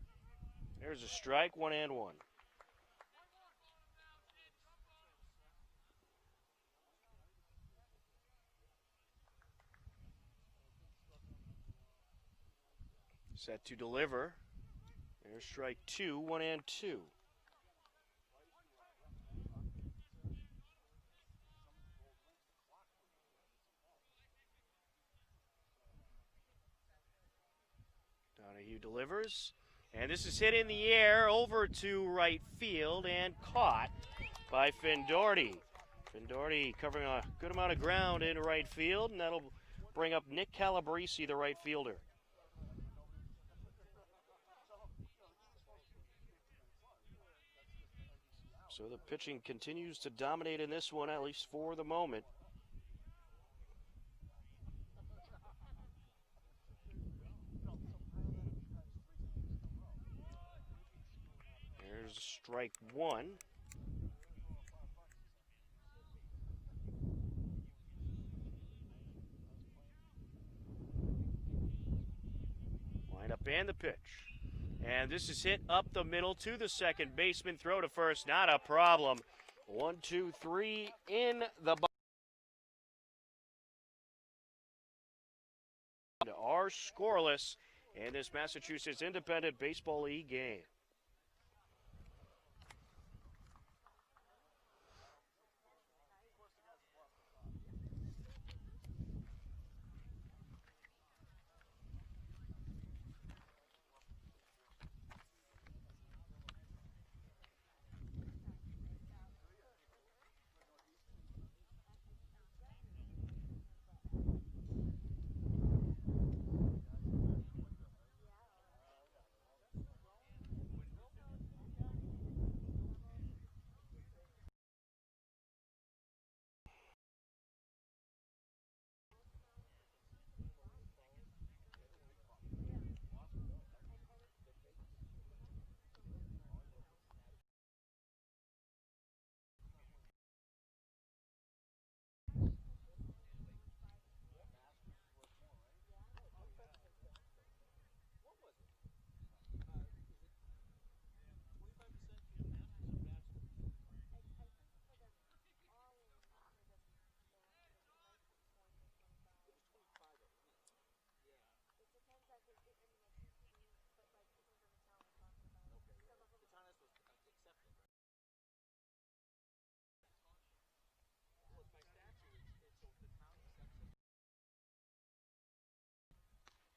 Speaker 1: There's a strike, 1-1. Set to deliver. There's strike 2, 1-2. Donahue delivers. And this is hit in the air over to right field and caught by Findorti. Findorti covering a good amount of ground in right field, and that'll bring up Nick Calabrese, the right fielder. So the pitching continues to dominate in this one, at least for the moment. There's strike 1. Line up and the pitch. And this is hit up the middle to the second baseman. Throw to first, not a problem. 1, 2, 3 in the box. Are scoreless in this Massachusetts Independent Baseball League game.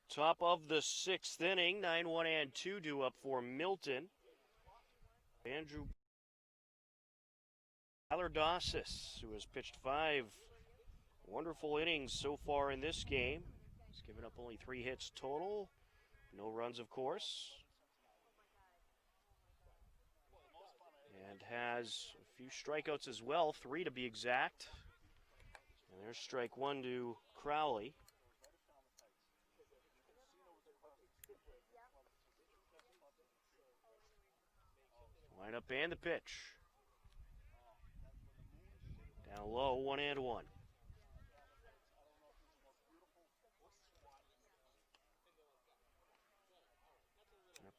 Speaker 1: Top of the 6th inning, 9-1-2 due up for Milton. Andrew Alardossis, who has pitched 5 wonderful innings so far in this game. He's given up only 3 hits total. No runs, of course. And has a few strikeouts as well, 3 to be exact. And there's strike 1 to Crowley. Line up and the pitch. Down low, 1-1.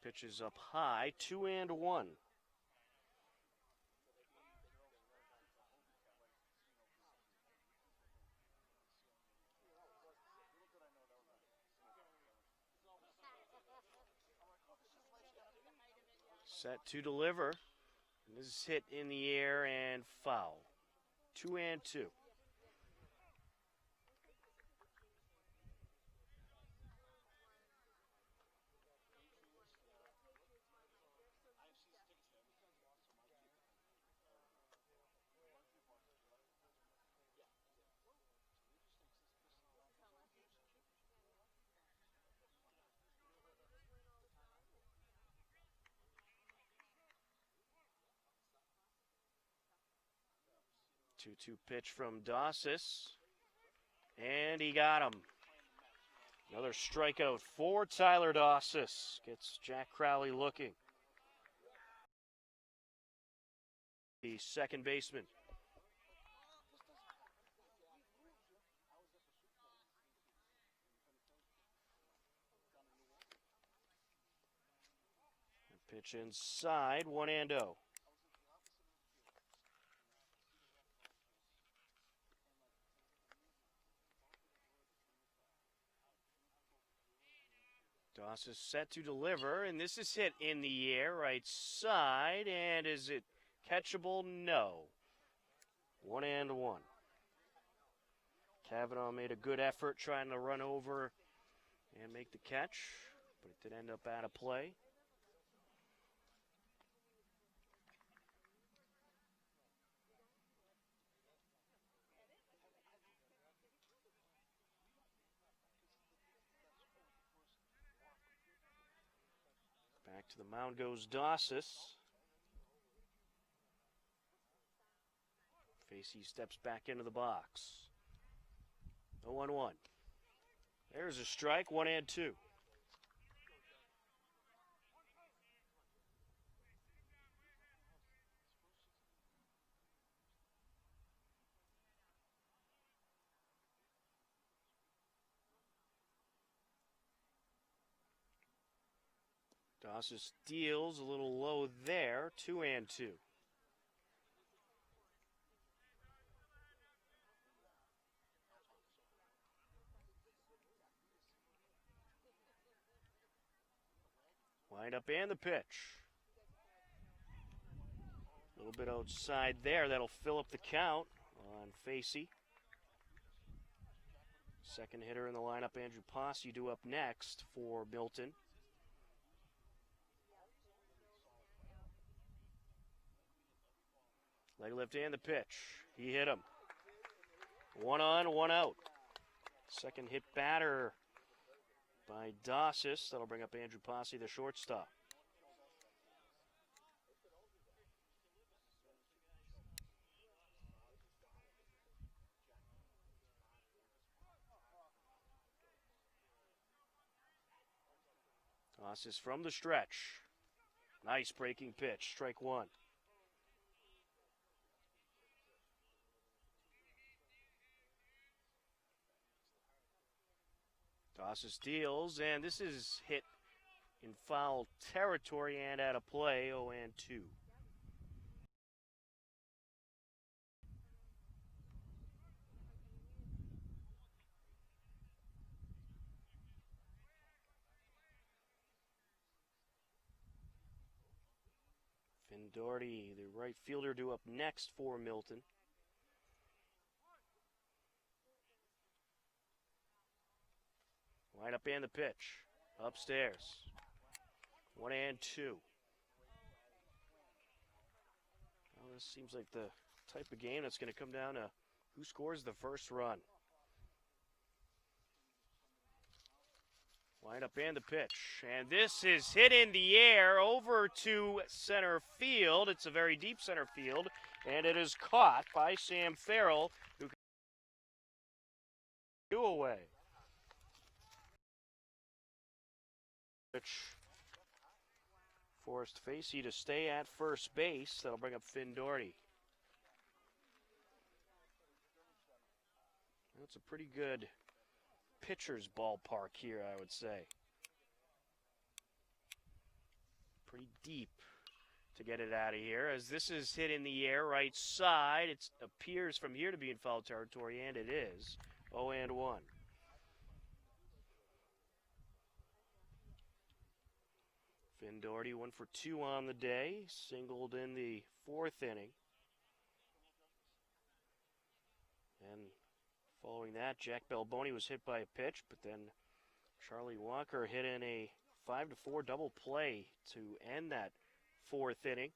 Speaker 1: Pitch is up high, 2-1. Set to deliver. And this is hit in the air and foul. 2-2. 2-2 pitch from Dossis. And he got him. Another strikeout for Tyler Dossis. Gets Jack Crowley looking. The second baseman. Pitch inside, 1-0. Doss is set to deliver, and this is hit in the air, right side, and is it catchable? No. 1-1. Kavanaugh made a good effort trying to run over and make the catch, but it did end up out of play. Back to the mound goes Dossis. Facey steps back into the box. 0-1. There's a strike, 1-2. Dossis deals a little low there, 2-2. Wind up and the pitch. A little bit outside there. That'll fill up the count on Facey. Second hitter in the lineup, Andrew Posse, due up next for Milton. Leg lift and the pitch. He hit him. 1 on, 1 out. Second hit batter by Dossis. That'll bring up Andrew Posse, the shortstop. Dossis from the stretch. Nice breaking pitch. Strike 1. Dossis deals, and this is hit in foul territory and out of play, 0-2. Finn Doherty, the right fielder, due up next for Milton. Line up and the pitch. Upstairs. 1-2. Well, this seems like the type of game that's going to come down to who scores the first run. Line up and the pitch. And this is hit in the air over to center field. It's a very deep center field. And it is caught by Sam Farrell, who can do away. Which forced Facey to stay at first base. That'll bring up Finn Doherty. That's a pretty good pitcher's ballpark here, I would say. Pretty deep to get it out of here, as this is hit in the air right side. It appears from here to be in foul territory, and it is. 0-1. Finn Doherty 1 for 2 on the day, singled in the 4th inning. And following that, Jack Balboni was hit by a pitch, but then Charlie Walker hit in a 5-4 double play to end that 4th inning.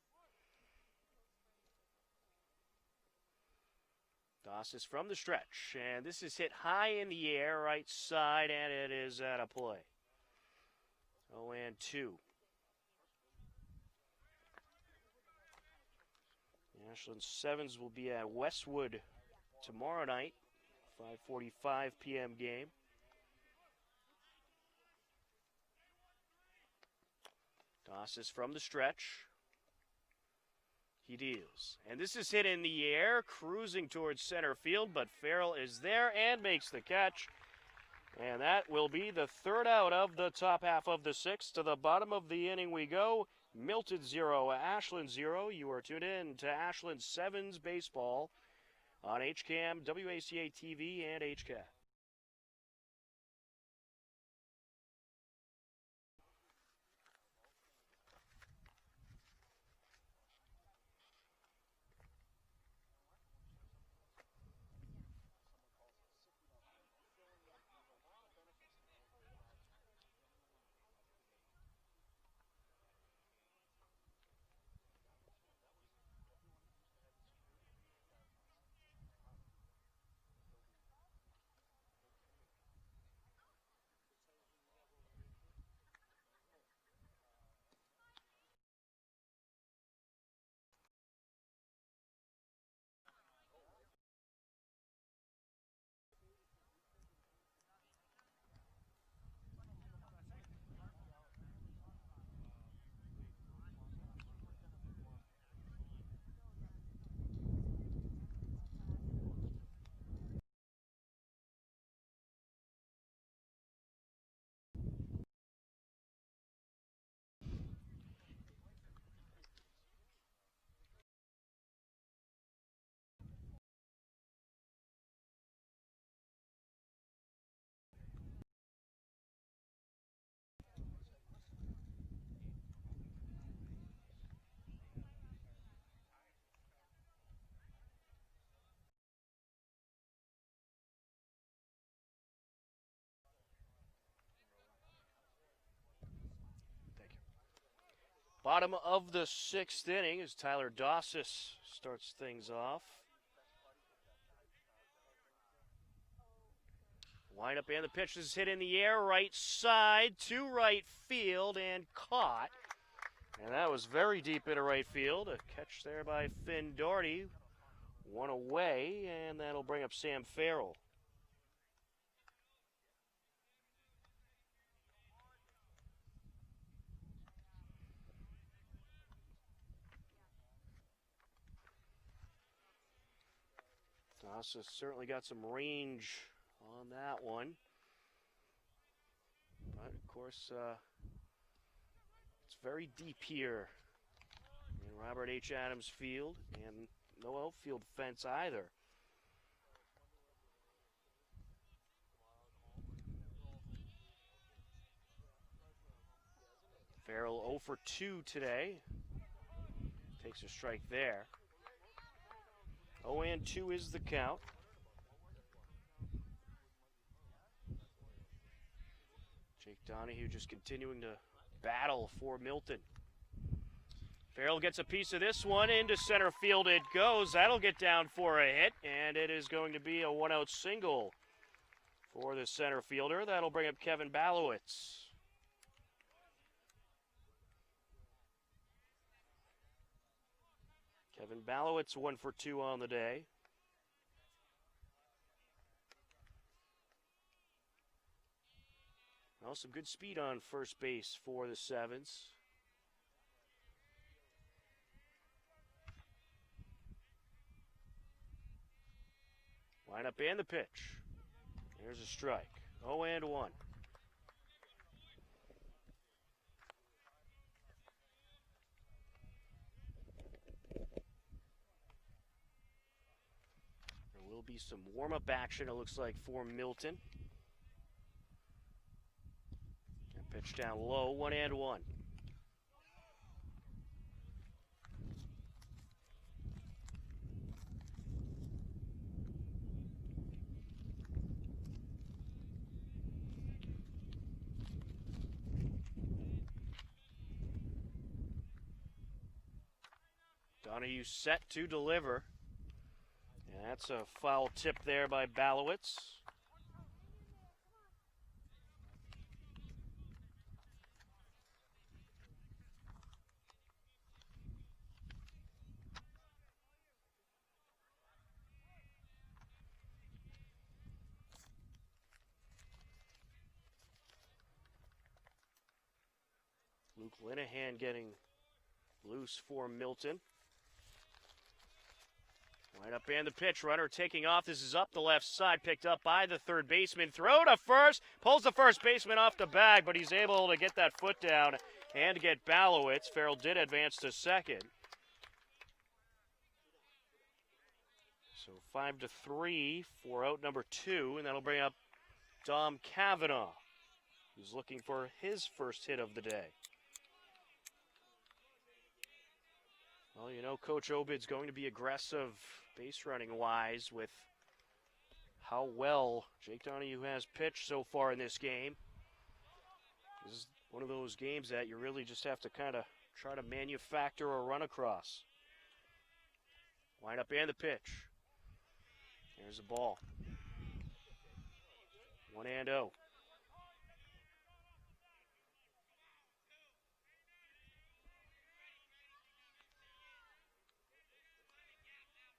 Speaker 1: Dossis from the stretch, and this is hit high in the air, right side, and it is out of play. 0-2. Ashland 7's will be at Westwood tomorrow night, 5:45 p.m. game. Doss from the stretch. He deals. And this is hit in the air, cruising towards center field, but Farrell is there and makes the catch. And that will be the third out of the top half of the sixth. To the bottom of the inning we go. Milton 0, Ashland 0. You are tuned in to Ashland 7's baseball on HCAM, WACA TV, and HCAT. Bottom of the sixth inning as Tyler Dossis starts things off. Wind up and the pitch is hit in the air, right side to right field and caught. And that was very deep into right field. A catch there by Finn Doherty. One away, and that'll bring up Sam Farrell. Dossis certainly got some range on that one. But, of course, it's very deep here in Robert H. Adams Field, and no outfield fence either. Farrell 0 for 2 today. Takes a strike there. 0-2 is the count. Jake Donahue just continuing to battle for Milton. Farrell gets a piece of this one. Into center field it goes. That'll get down for a hit, and it is going to be a one-out single for the center fielder. That'll bring up Kevin Balowitz. Kevin Balowitz 1 for 2 on the day. Well, some good speed on first base for the 7's. Line up and the pitch. There's a strike. 0-1. There will be some warm-up action, it looks like, for Milton. And pitch down low, 1-1. Donahue set to deliver. And that's a foul tip there by Balowitz. Luke Linehan getting loose for Milton. Right up and the pitch. Runner taking off. This is up the left side. Picked up by the third baseman. Throw to first. Pulls the first baseman off the bag, but he's able to get that foot down and get Balowitz. Farrell did advance to second. So 5-3 for out number 2, and that'll bring up Dom Cavanaugh, who's looking for his first hit of the day. Well, you know, Coach Obid's going to be aggressive base running wise with how well Jake Donahue has pitched so far in this game. This is one of those games that you really just have to kind of try to manufacture a run across. Wind up and the pitch. There's the ball. 1-0.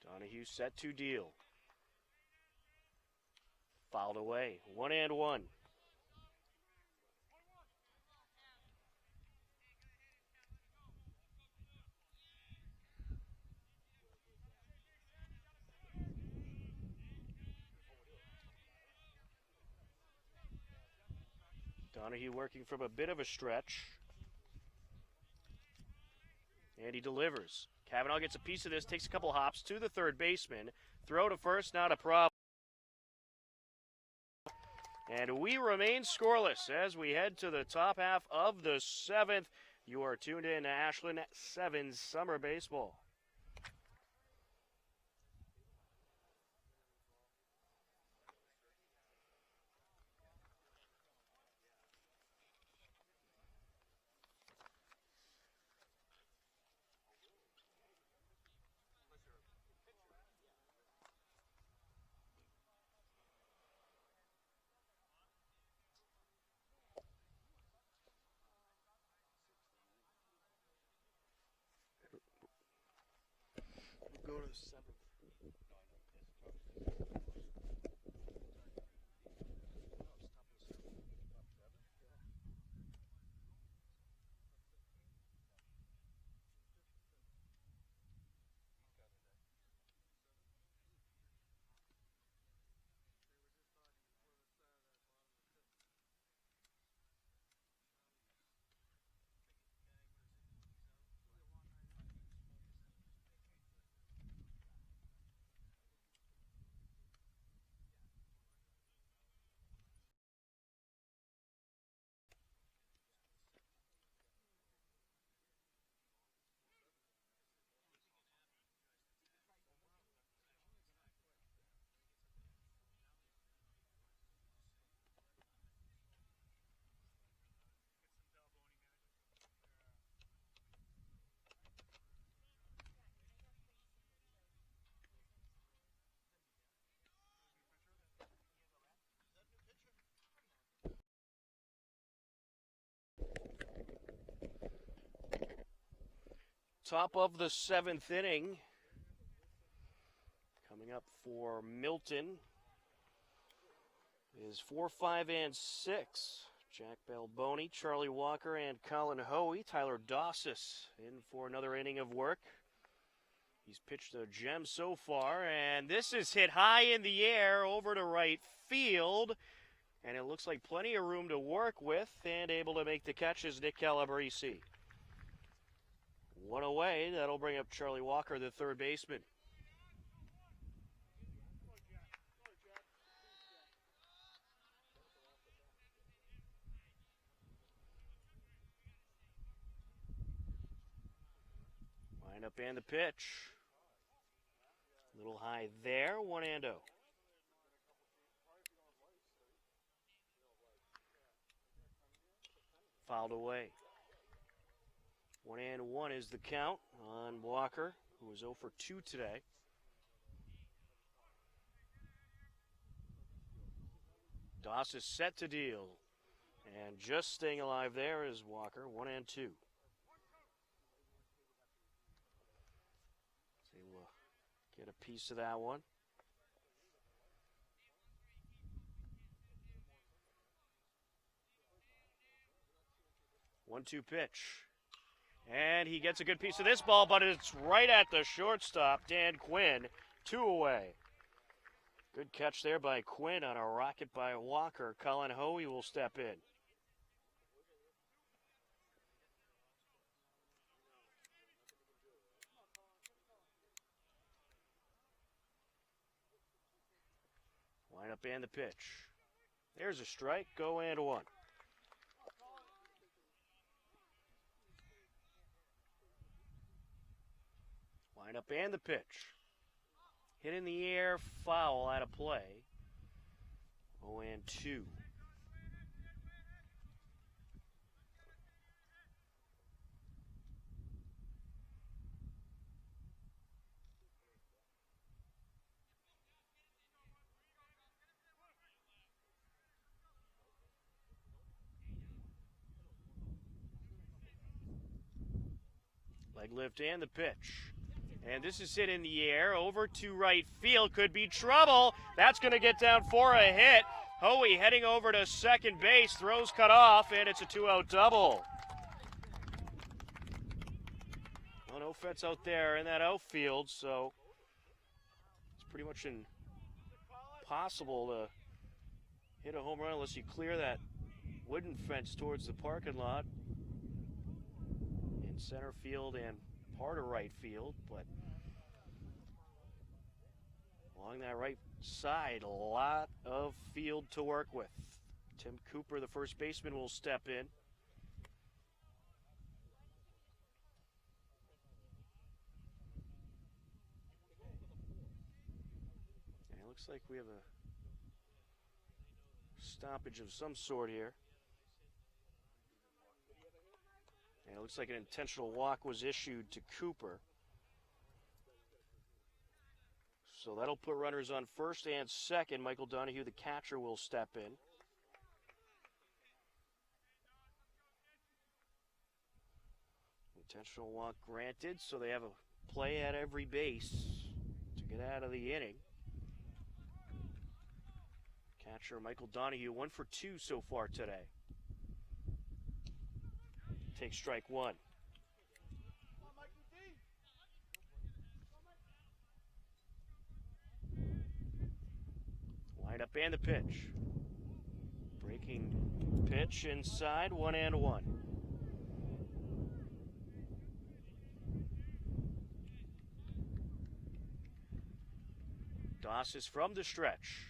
Speaker 1: Donahue set to deal. Fouled away. 1-1. Donahue working from a bit of a stretch. And he delivers. Cavanaugh gets a piece of this, takes a couple hops to the third baseman. Throw to first, not a problem. And we remain scoreless as we head to the top half of the 7th. You are tuned in to Ashland 7's Summer Baseball. Go to 7th. Top of the 7th inning. Coming up for Milton is 4, 5, and 6. Jack Balboni, Charlie Walker, and Colin Hoey. Tyler Dossis in for another inning of work. He's pitched a gem so far, and this is hit high in the air over to right field. And it looks like plenty of room to work with, and able to make the catch is Nick Calabrese. One away, that'll bring up Charlie Walker, the third baseman. Wind up and the pitch. A little high there, 1-0. Fouled away. 1-1 is the count on Walker, who was 0 for 2 today. Doss is set to deal. And just staying alive there is Walker, 1-2. So we'll get a piece of that one. 1-2 pitch. And he gets a good piece of this ball, but it's right at the shortstop, Dan Quinn. 2 away. Good catch there by Quinn on a rocket by Walker. Colin Hoey will step in. Line up and the pitch. There's a strike. Go and 1. Line up and the pitch. Hit in the air, foul out of play. 0-2. Leg lift and the pitch. And this is hit in the air, over to right field, could be trouble. That's going to get down for a hit. Hoey heading over to second base, throws cut off, and it's a 2-out double. Well, no fence out there in that outfield, so it's pretty much impossible to hit a home run unless you clear that wooden fence towards the parking lot in center field and part of right field, but along that right side, a lot of field to work with. Tim Cooper, the first baseman, will step in. And it looks like we have a stoppage of some sort here. And it looks like an intentional walk was issued to Cooper. So that'll put runners on first and second. Michael Donahue, the catcher, will step in. Intentional walk granted, so they have a play at every base to get out of the inning. Catcher Michael Donahue, 1 for 2 so far today. Take strike 1. Line up and the pitch. Breaking pitch inside, 1-1. Doss is from the stretch.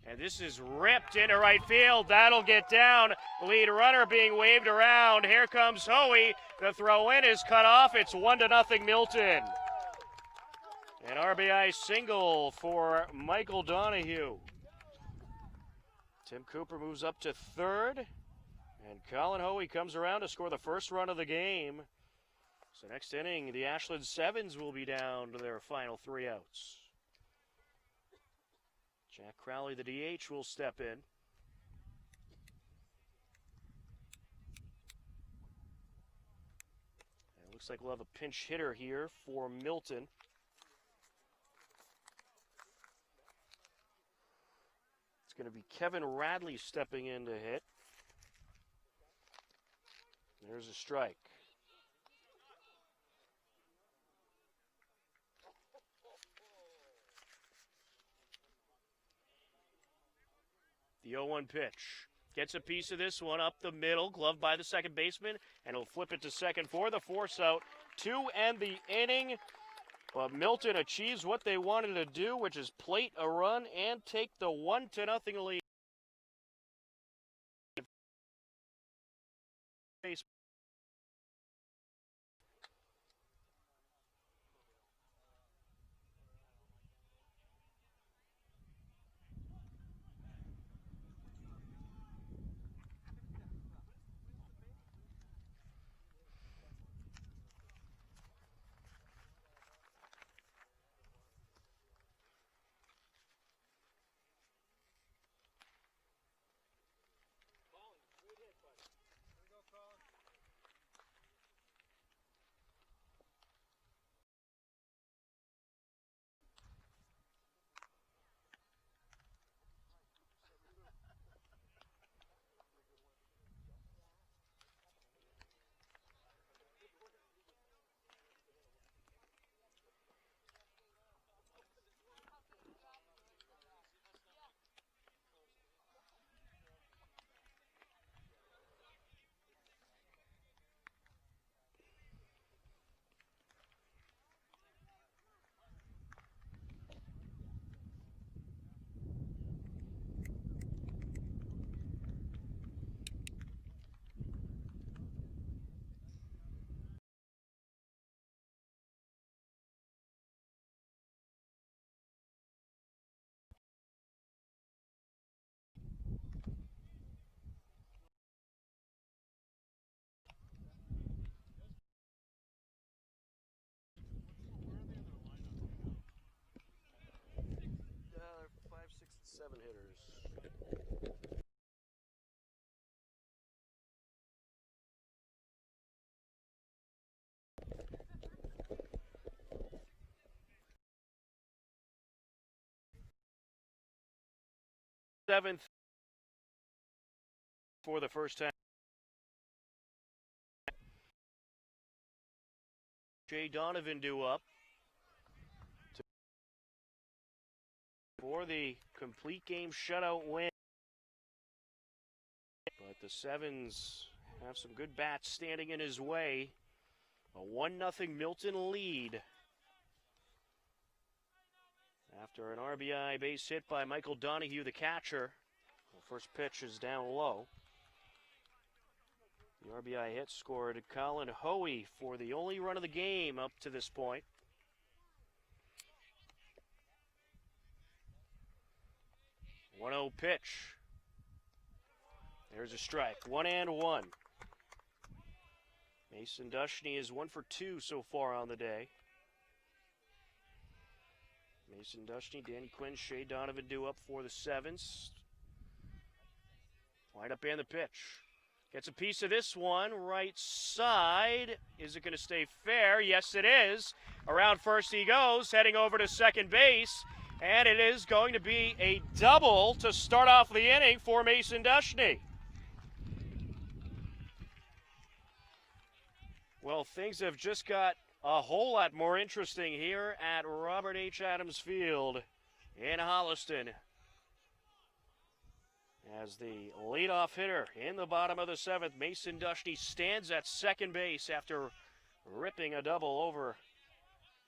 Speaker 1: And this is ripped into right field. That'll get down. Lead runner being waved around. Here comes Hoey. The throw in is cut off. It's 1-0 Milton. An RBI single for Michael Donahue. Tim Cooper moves up to third. And Colin Hoey comes around to score the first run of the game. So next inning, the Ashland 7's will be down to their final 3 outs. Jack Crowley, the DH, will step in. And it looks like we'll have a pinch hitter here for Milton. It's going to be Kevin Radley stepping in to hit. There's a strike. The 0-1 pitch. Gets a piece of this one up the middle, gloved by the second baseman, and he'll flip it to second for the force out. 2 end the inning, but Milton achieves what they wanted to do, which is plate a run and take the 1-0 lead. 7th for the first time. Jay Donovan due up for the complete game shutout win. But the 7's have some good bats standing in his way. A 1-0 Milton lead after an RBI base hit by Michael Donahue, the catcher. The first pitch is down low. The RBI hit scored Colin Hoey for the only run of the game up to this point. 1-0 pitch. There's a strike. 1-1. Mason Dushney is 1 for 2 so far on the day. Mason Dushney, Danny Quinn, Shea Donovan due up for the 7's. Wind up and the pitch. Gets a piece of this one, right side. Is it going to stay fair? Yes, it is. Around first he goes, heading over to second base. And it is going to be a double to start off the inning for Mason Dushney. Well, things have just got a whole lot more interesting here at Robert H. Adams Field in Holliston, as the leadoff hitter in the bottom of the 7th, Mason Dushney, stands at second base after ripping a double over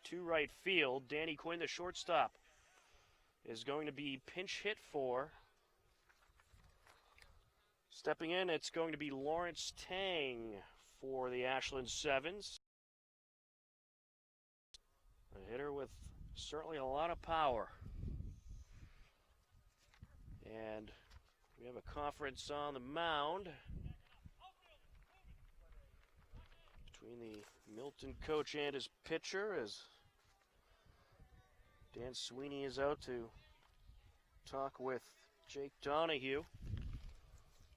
Speaker 1: to right field. Danny Quinn, the shortstop, is going to be pinch hit for. Stepping in, it's going to be Lawrence Tang for the Ashland 7's. A hitter with certainly a lot of power. And we have a conference on the mound between the Milton coach and his pitcher, as Dan Sweeney is out to talk with Jake Donahue.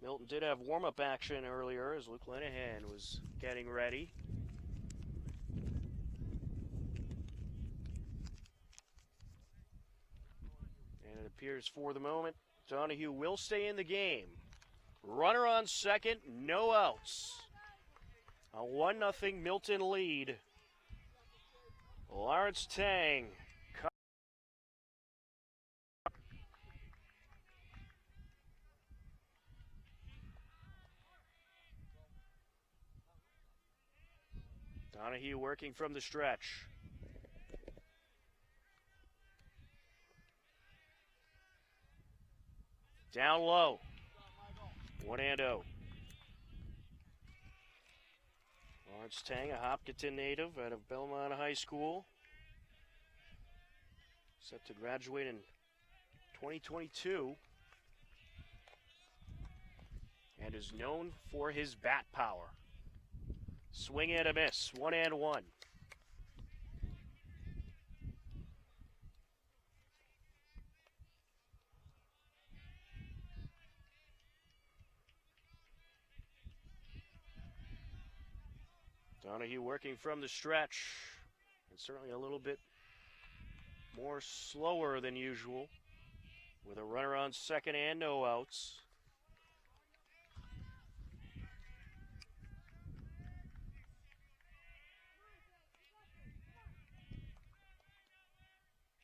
Speaker 1: Milton did have warm-up action earlier as Luke Lenahan was getting ready. And it appears for the moment Donahue will stay in the game. Runner on second, no outs. A 1-0 Milton lead. Lawrence Tang. Donahue working from the stretch. Down low. 1-0. Lawrence Tang, a Hopkinton native out of Belmont High School. Set to graduate in 2022. And is known for his bat power. Swing and a miss. 1-1. Donahue working from the stretch, and certainly a little bit more slower than usual, with a runner on second and no outs.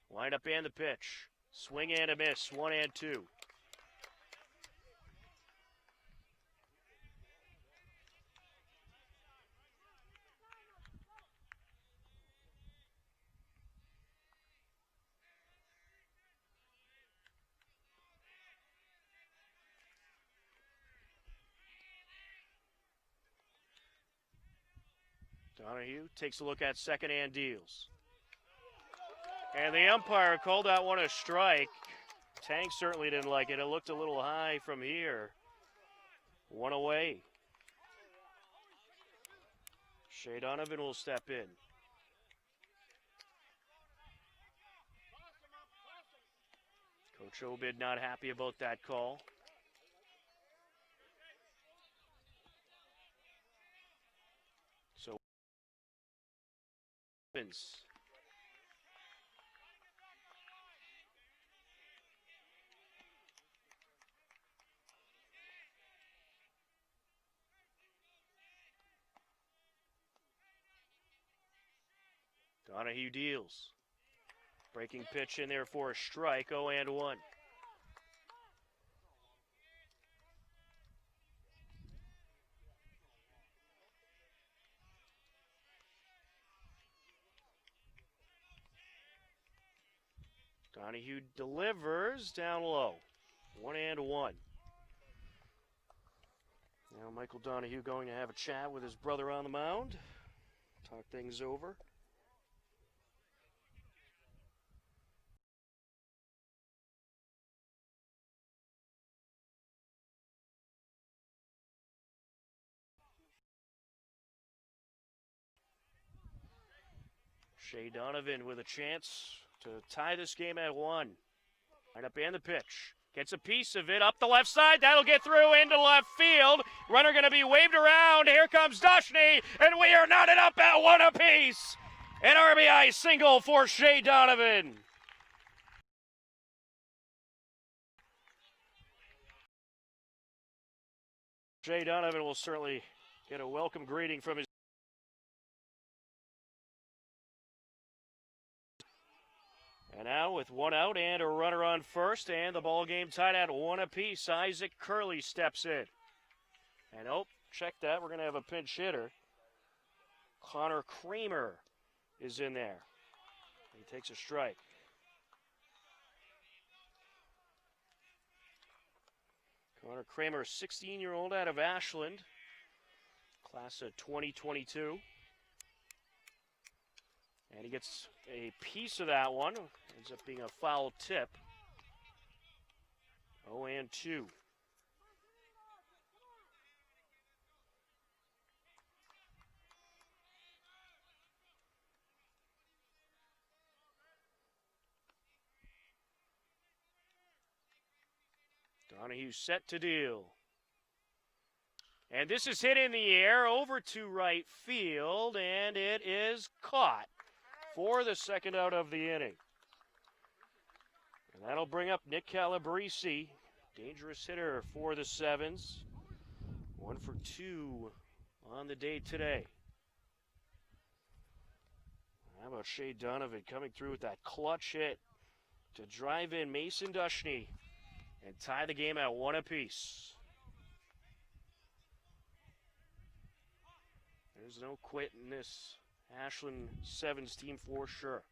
Speaker 1: Wind up and the pitch. Swing and a miss. 1-2. Donahue takes a look at second and deals. And the umpire called that one a strike. Tang certainly didn't like it. It looked a little high from here. 1 away. Shea Donovan will step in. Coach Obid not happy about that call. So, Donahue deals. Breaking pitch in there for a strike, 0-1. Donahue delivers down low, 1-1. Now Michael Donahue going to have a chat with his brother on the mound, talk things over. Shea Donovan with a chance to tie this game at 1. Line up and the pitch. Gets a piece of it up the left side. That'll get through into left field. Runner going to be waved around. Here comes Dushney, and we are knotted up at 1 apiece. An RBI single for Shea Donovan. Shea Donovan will certainly get a welcome greeting from his. And now with 1 out and a runner on first, and the ball game tied at 1 apiece, Isaac Curley steps in. And check that, we're going to have a pinch hitter. Connor Kramer is in there. He takes a strike. Connor Kramer, 16-year-old out of Ashland, class of 2022. And he gets a piece of that one. Ends up being a foul tip. 0-2. Donahue set to deal. And this is hit in the air over to right field, and it is caught for the second out of the inning. And that'll bring up Nick Calabrese, dangerous hitter for the 7's. 1 for 2 on the day today. How about Shea Donovan coming through with that clutch hit to drive in Mason Dushney and tie the game at 1 apiece. There's no quit in this Ashland 7's team for sure.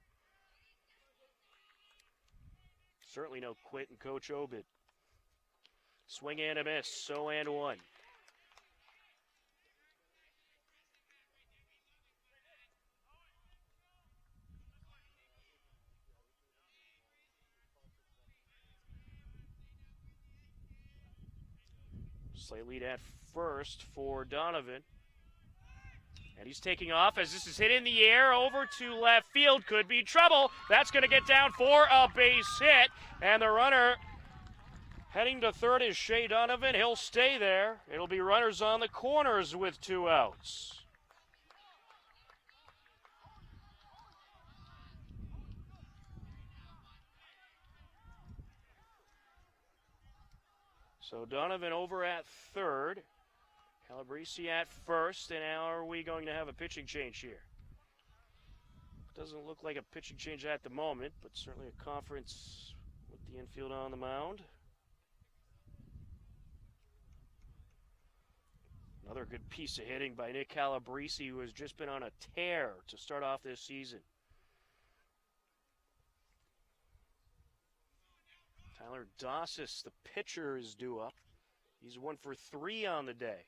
Speaker 1: Certainly no quit in Coach Obid. Swing and a miss, 0-1. Slight lead at first for Donovan. And he's taking off as this is hit in the air over to left field. Could be trouble. That's going to get down for a base hit. And the runner heading to third is Shea Donovan. He'll stay there. It'll be runners on the corners with 2 outs. So Donovan over at third. Calabrese at first, and now are we going to have a pitching change here? Doesn't look like a pitching change at the moment, but certainly a conference with the infield on the mound. Another good piece of hitting by Nick Calabrese, who has just been on a tear to start off this season. Tyler Dossis, the pitcher, is due up. He's 1 for 3 on the day.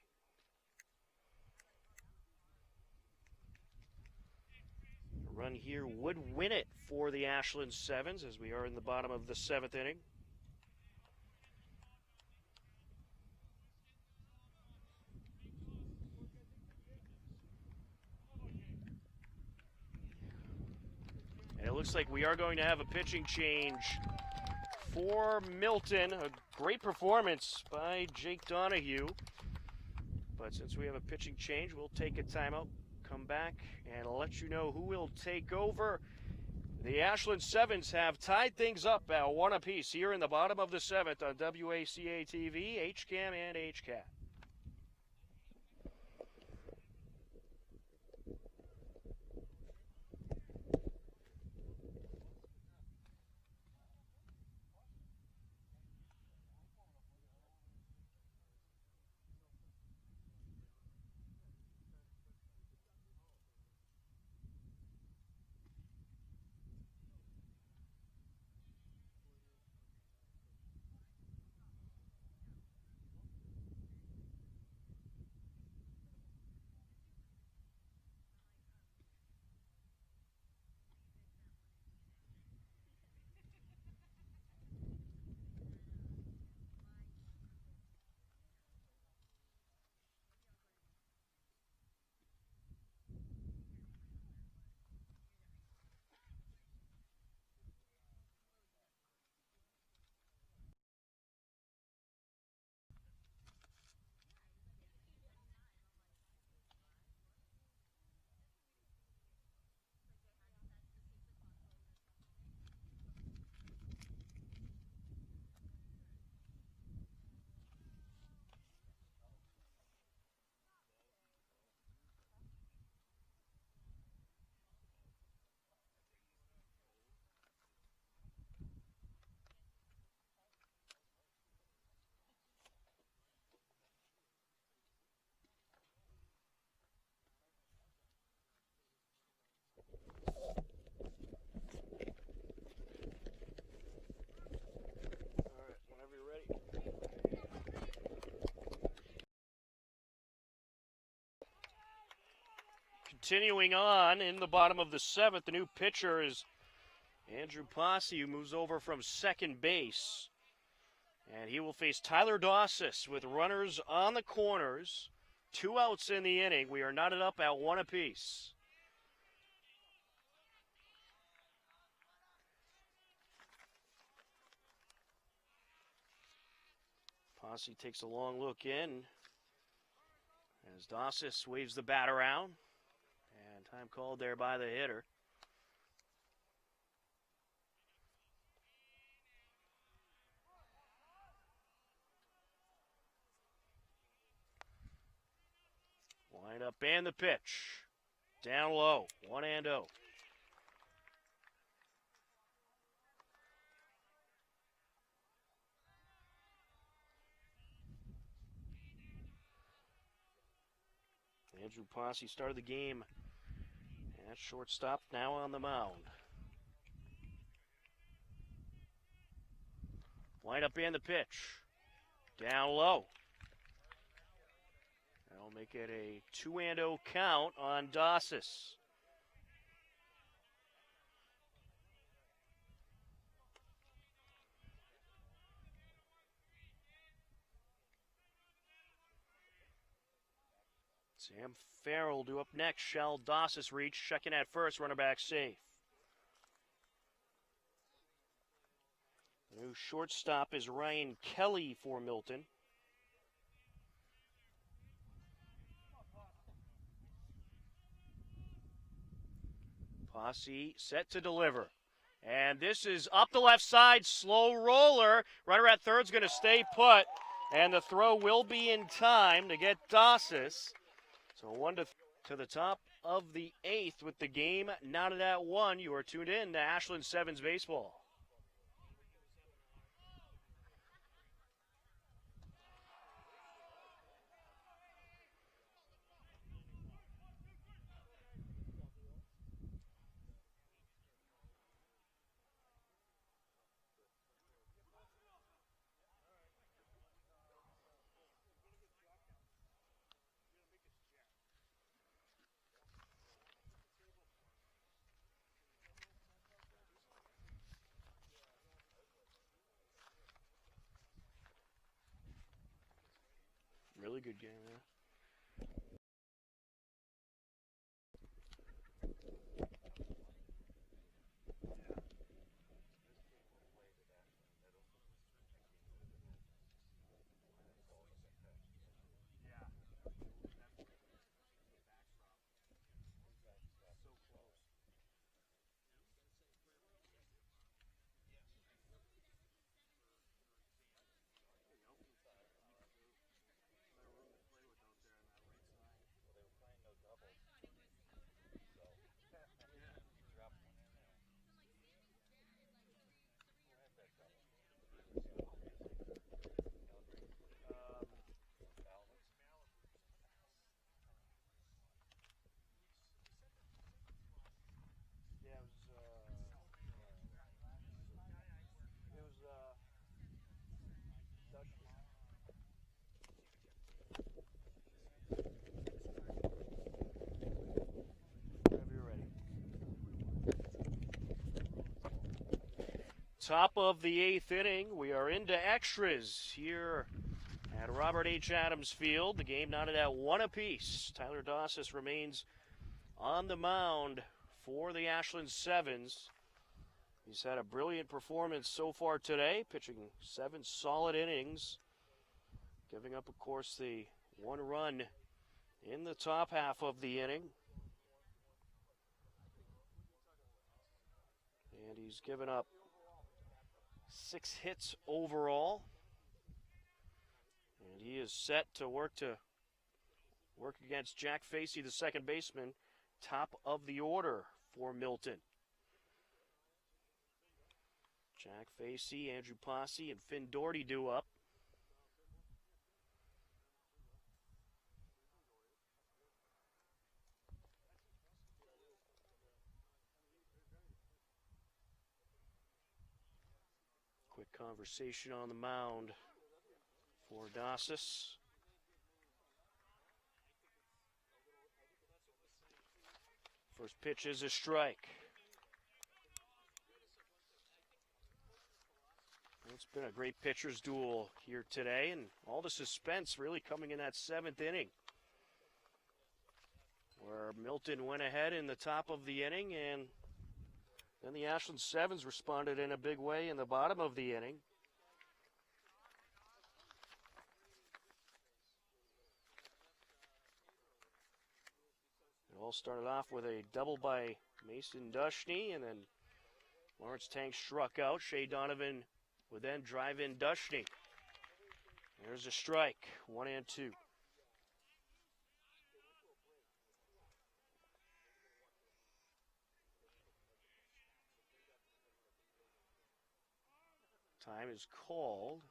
Speaker 1: A run here would win it for the Ashland 7's as we are in the bottom of the 7th inning. And it looks like we are going to have a pitching change for Milton. A great performance by Jake Donahue. But since we have a pitching change, we'll take a timeout, come back, and let you know who will take over. The Ashland 7's have tied things up at 1 apiece here in the bottom of the 7th on WACA TV, HCAM, and HCAT. continuing on in the bottom of the 7th. The new pitcher is Andrew Posse, who moves over from second base. And he will face Tyler Dossis with runners on the corners. 2 outs in the inning. We are knotted up at 1 apiece. Posse takes a long look in as Dossis waves the bat around. And time called there by the hitter. Wind up and the pitch. Down low, 1-0. Andrew Posse started the game at shortstop, now on the mound. Wind up and the pitch. Down low. That'll make it a 2-0 count on Dossis. Sam Farrell due up next. Shall Dossis reach? Checking at first. Runner back safe. The new shortstop is Ryan Kelly for Milton. Posse set to deliver. And this is up the left side. Slow roller. Runner at third's going to stay put. And the throw will be in time to get Dossis. So 1 to the top of the 8th with the game knotted at 1. You are tuned in to Ashland 7's baseball. Really good game, yeah. Top of the 8th inning. We are into extras here at Robert H. Adams Field. The game knotted at 1 apiece. Tyler Dossis remains on the mound for the Ashland 7's. He's had a brilliant performance so far today, pitching 7 solid innings, giving up, of course, the 1 run in the top half of the inning. And he's given up 6 hits overall. And he is set to work against Jack Facey, the second baseman, top of the order for Milton. Jack Facey, Andrew Posse, and Finn Doherty due up. Quick conversation on the mound for Dossis. First pitch is a strike. It's been a great pitcher's duel here today, and all the suspense really coming in that 7th inning, where Milton went ahead in the top of the inning, and then the Ashland 7's responded in a big way in the bottom of the inning. It all started off with a double by Mason Dushney, and then Lawrence Tank struck out. Shea Donovan would then drive in Dushney. There's a strike, 1-2. Time is called.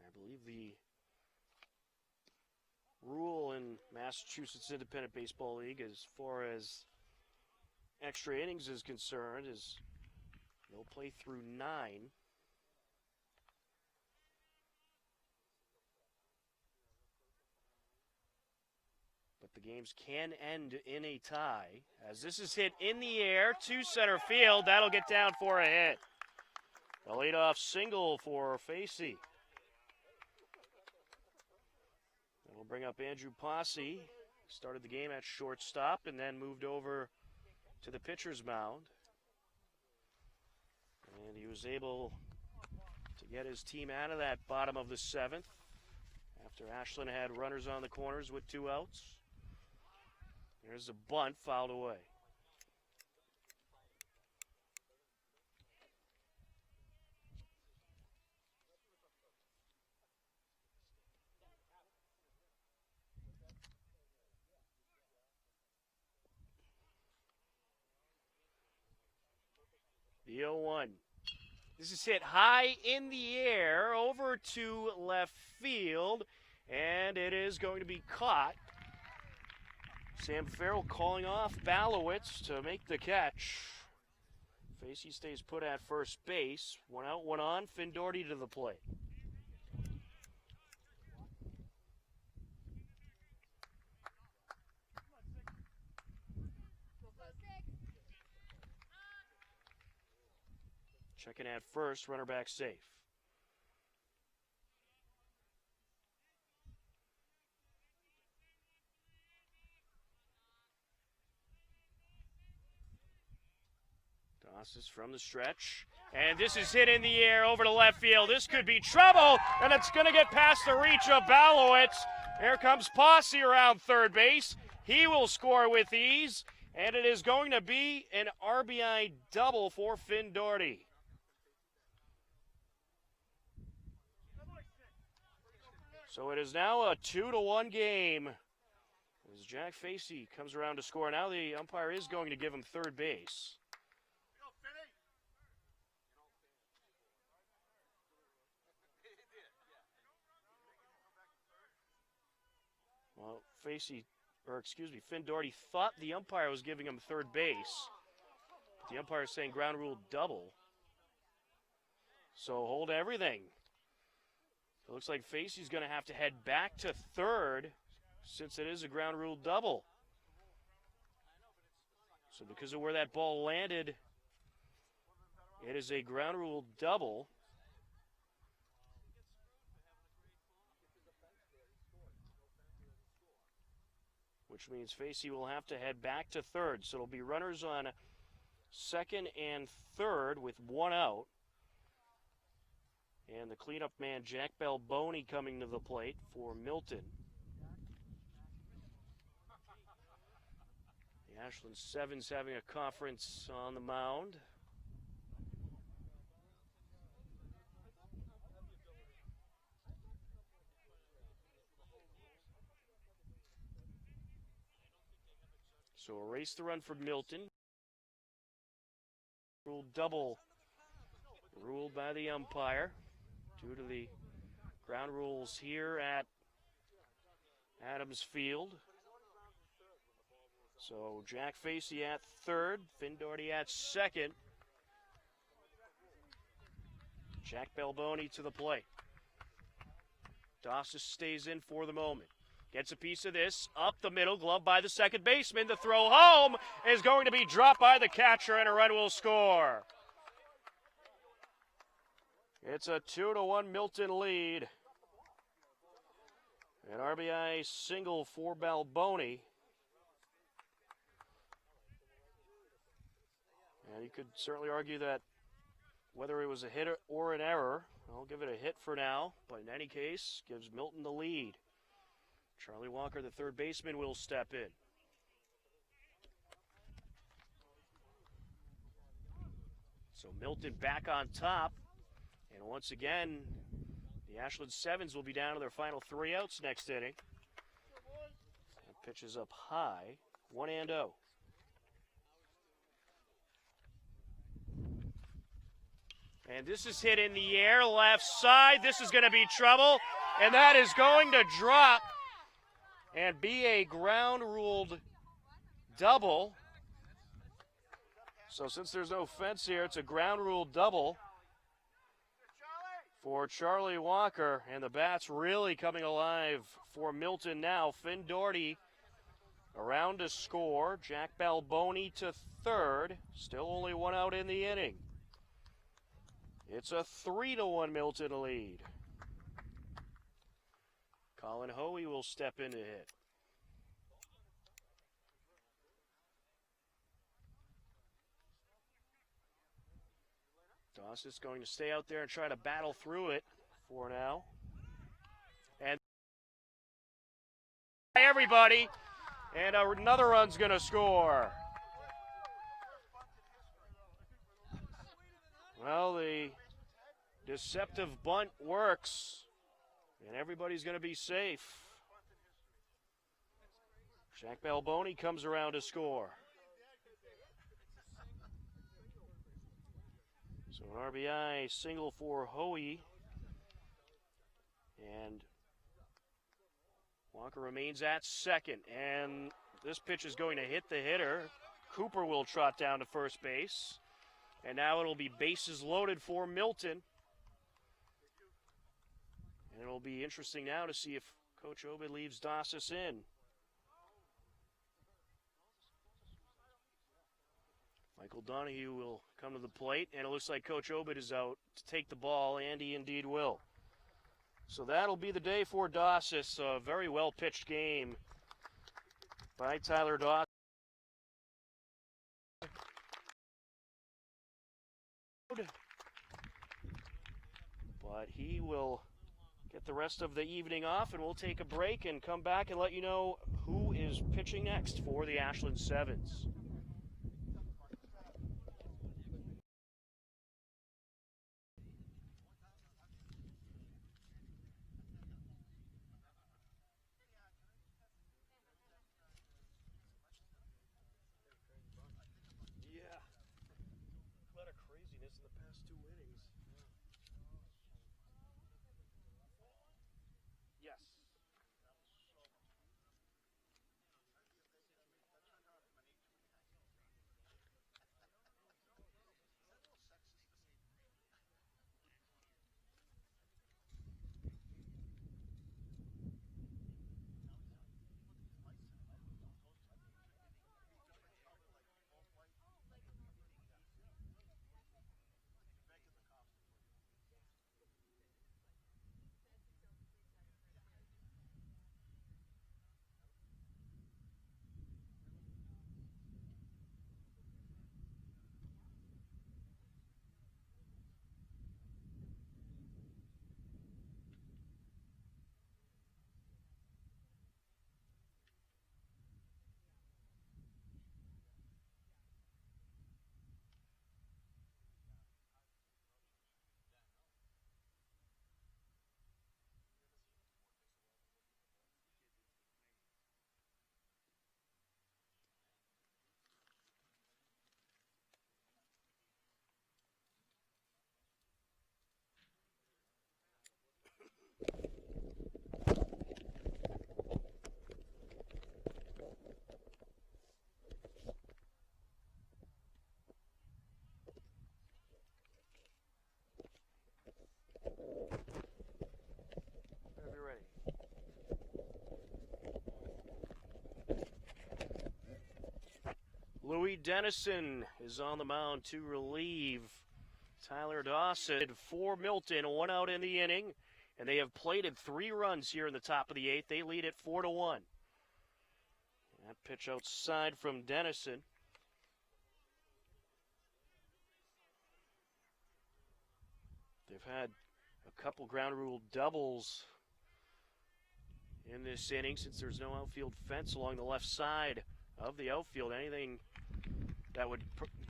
Speaker 1: I believe the rule in Massachusetts Independent Baseball League as far as extra innings is concerned is they'll play through 9. But the games can end in a tie as this is hit in the air to center field. That'll get down for a hit. A leadoff single for Facey. That'll bring up Andrew Posse. Started the game at shortstop and then moved over to the pitcher's mound. And he was able to get his team out of that bottom of the 7th after Ashland had runners on the corners with 2 outs. There's a bunt fouled away. The 0-1. This is hit high in the air over to left field, and it is going to be caught. Sam Farrell calling off Balowitz to make the catch. Facey stays put at first base. 1 out, 1 on. Finn Doherty to the plate. Checking at first, runner back safe. Tosses from the stretch, and this is hit in the air over to left field. This could be trouble, and it's going to get past the reach of Balowitz. Here comes Posse around third base. He will score with ease, and it is going to be an RBI double for Finn Doherty. So it is now a 2-1 game as Jack Facey comes around to score. Now the umpire is going to give him third base. Well, Finn Doherty thought the umpire was giving him third base. The umpire is saying ground rule double. So hold everything. It looks like Facey's going to have to head back to third since it is a ground rule double. So because of where that ball landed, it is a ground rule double. Which means Facey will have to head back to third. So it'll be runners on second and third with 1 out. And the cleanup man, Jack Balboni, coming to the plate for Milton. The Ashland 7's having a conference on the mound. So erase the run for Milton. Rule double ruled by the umpire due to the ground rules here at Adams Field. So Jack Facey at third, Finn Doherty at second. Jack Balboni to the plate. Dossis stays in for the moment. Gets a piece of this, up the middle, glove by the second baseman. The throw home is going to be dropped by the catcher, and a run will score. It's a 2-1 Milton lead. An RBI single for Balboni. And you could certainly argue that whether it was a hit or an error, I'll give it a hit for now, but in any case, gives Milton the lead. Charlie Walker, the third baseman, will step in. So Milton back on top, and once again, the Ashland 7's will be down to their final 3 outs next inning. That pitch is up high, 1-0. And this is hit in the air, left side. This is going to be trouble, and that is going to drop and be a ground-ruled double. So since there's no fence here, it's a ground-ruled double for Charlie Walker, and the bat's really coming alive for Milton now. Finn Doherty around to score. Jack Balboni to third. Still only 1 out in the inning. It's a 3-1 Milton lead. Colin Hoey will step in to hit. Dossis going to stay out there and try to battle through it for now. And everybody, and another run's going to score. Well, the deceptive bunt works, and everybody's going to be safe. Jack Balboni comes around to score. So an RBI single for Hoey, and Walker remains at second, and this pitch is going to hit the hitter. Cooper will trot down to first base. And now it'll be bases loaded for Milton. And it'll be interesting now to see if Coach Obed leaves Dossis in. Michael Donahue will come to the plate, and it looks like Coach Obed is out to take the ball, and he indeed will. So that'll be the day for Dossis. A very well-pitched game by Tyler Dossis. But he will get the rest of the evening off, and we'll take a break and come back and let you know who is pitching next for the Ashland 7's. Dennison is on the mound to relieve Tyler Dawson. For Milton, 1 out in the inning, and they have plated 3 runs here in the top of the 8th. They lead it 4-1. That pitch outside from Dennison. They've had a couple ground rule doubles in this inning since there's no outfield fence along the left side of the outfield. Anything that would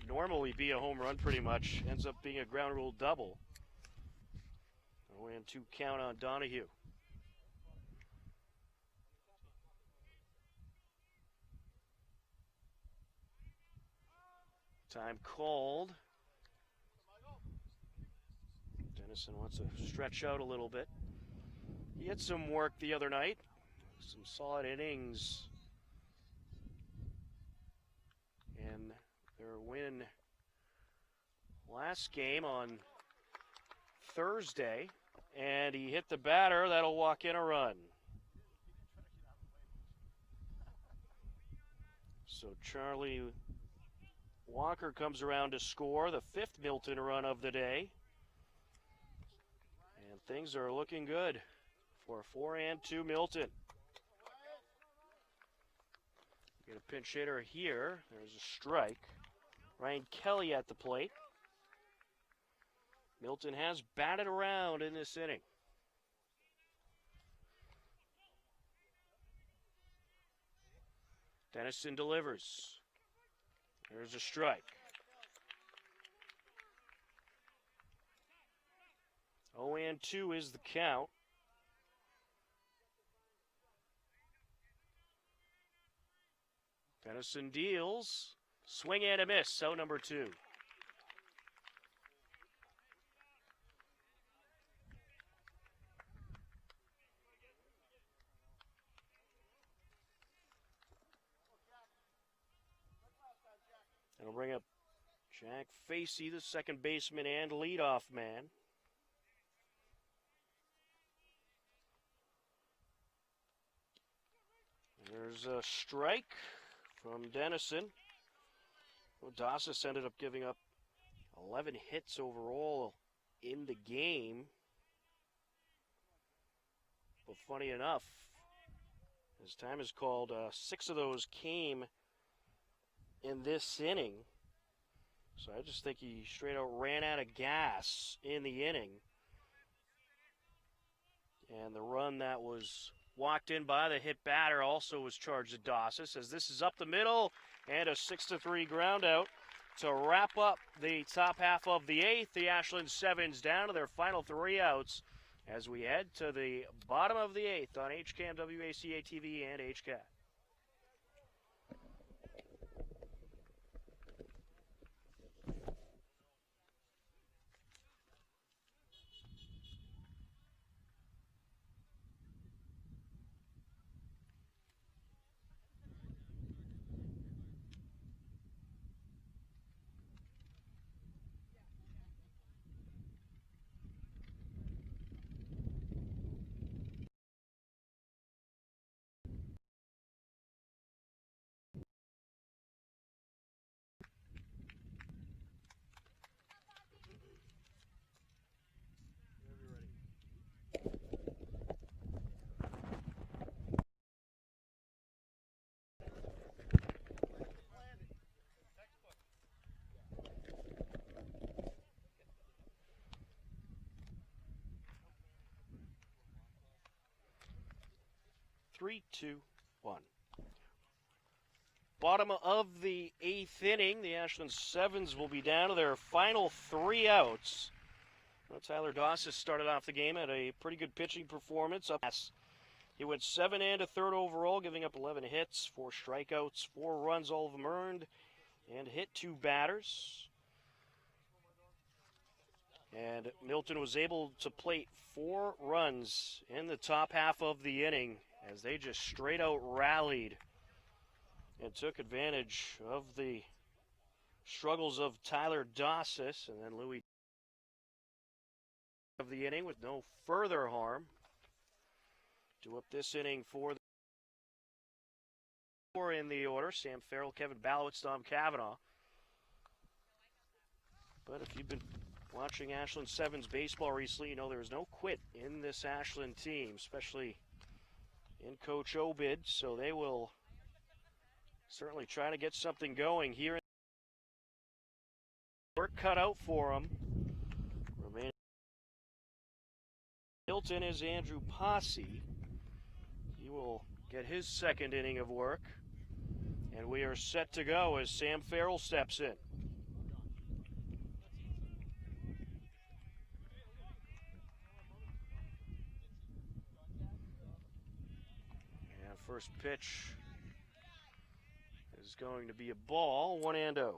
Speaker 1: normally be a home run pretty much ends up being a ground rule double. 0-2 count on Donahue. Time called. Dennison wants to stretch out a little bit. He had some work the other night, some solid innings, and their win last game on Thursday, and he hit the batter. That'll walk in a run. So Charlie Walker comes around to score the 5th Milton run of the day, and things are looking good for 4-2 Milton. Get a pinch hitter here. There's a strike. Ryan Kelly at the plate. Milton has batted around in this inning. Dennison delivers. There's a strike. 0-2 is the count. Dennison deals. Swing and a miss. Out number 2. That'll bring up Jack Facey, the second baseman and leadoff man. There's a strike from Dennison. Dawson ended up giving up 11 hits overall in the game. But funny enough, as time is called, 6 of those came in this inning. So I just think he straight out ran out of gas in the inning. And the run that was walked in by the hit batter also was charged to Dawson, as this is up the middle, and a 6-3 ground out to wrap up the top half of the 8th. The Ashland 7's down to their final 3 outs as we head to the bottom of the 8th on HCAM, WACA TV, and HCAT. Three, two, one. Bottom of the 8th inning, the Ashland 7's will be down to their final 3 outs. Well, Tyler Dawson started off the game at a pretty good pitching performance. He went 7 and a third overall, giving up 11 hits, 4 strikeouts, 4 runs, all of them earned, and hit 2 batters. And Milton was able to plate 4 runs in the top half of the inning as they just straight out rallied and took advantage of the struggles of Tyler Dawson, and then Louis of the inning with no further harm to up this inning for the 4 in the order. Sam Farrell, Kevin Ballowitz, Tom Cavanaugh. But if you've been watching Ashland 7's baseball recently, you know there's no quit in this Ashland team, especially in Coach Obid. So they will certainly try to get something going here. Work cut out for them. Remaining Milton is Andrew Posse. He will get his second inning of work. And we are set to go as Sam Farrell steps in. And first pitch is going to be a ball, 1-0.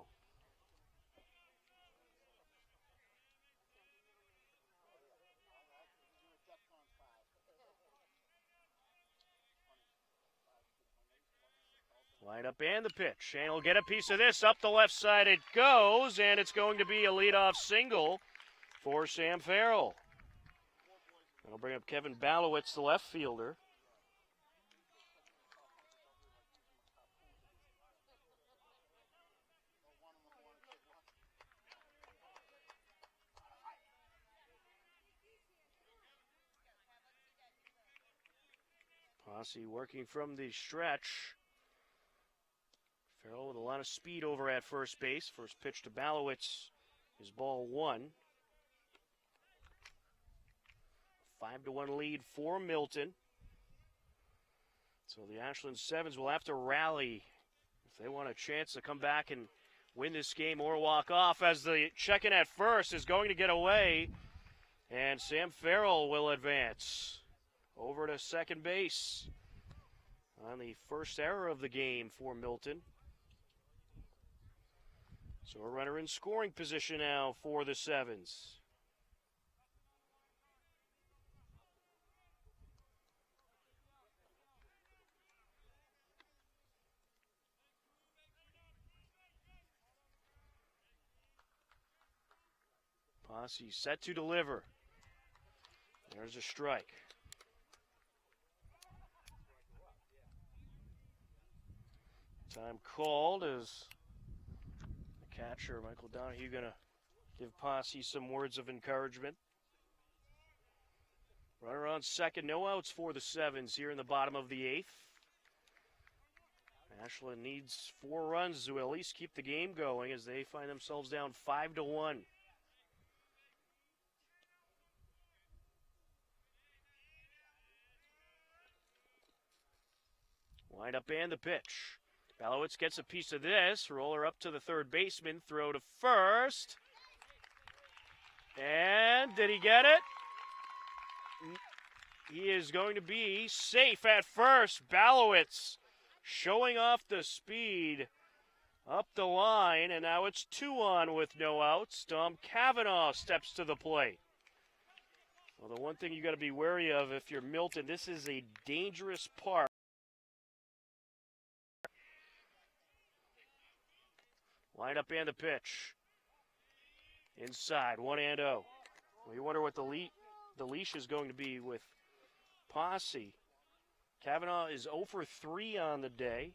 Speaker 1: Line up and the pitch. Shane will get a piece of this. Up the left side it goes, and it's going to be a leadoff single for Sam Farrell. That'll bring up Kevin Balowitz, the left fielder. Posse working from the stretch. Farrell with a lot of speed over at first base. First pitch to Balowitz is ball 1. 5-1 lead for Milton. So the Ashland 7's will have to rally if they want a chance to come back and win this game or walk off, as the check-in at first is going to get away. And Sam Farrell will advance over to second base on the first error of the game for Milton. So a runner in scoring position now for the 7's. Posse set to deliver. There's a strike. Time called as catcher Michael Donahue going to give Posse some words of encouragement. Runner on second, no outs for the 7's here in the bottom of the 8th. Ashland needs 4 runs to at least keep the game going as they find themselves down 5-1. Wind up and the pitch. Balowitz gets a piece of this. Roller up to the third baseman. Throw to first. And did he get it? He is going to be safe at first. Balowitz showing off the speed up the line. And now it's 2-on with no outs. Dom Cavanaugh steps to the plate. Well, the one thing you got to be wary of if you're Milton, this is a dangerous park. Line up and the pitch. Inside, 1-0. Well, you wonder what the leash is going to be with Posse. Cavanaugh is 0 for 3 on the day.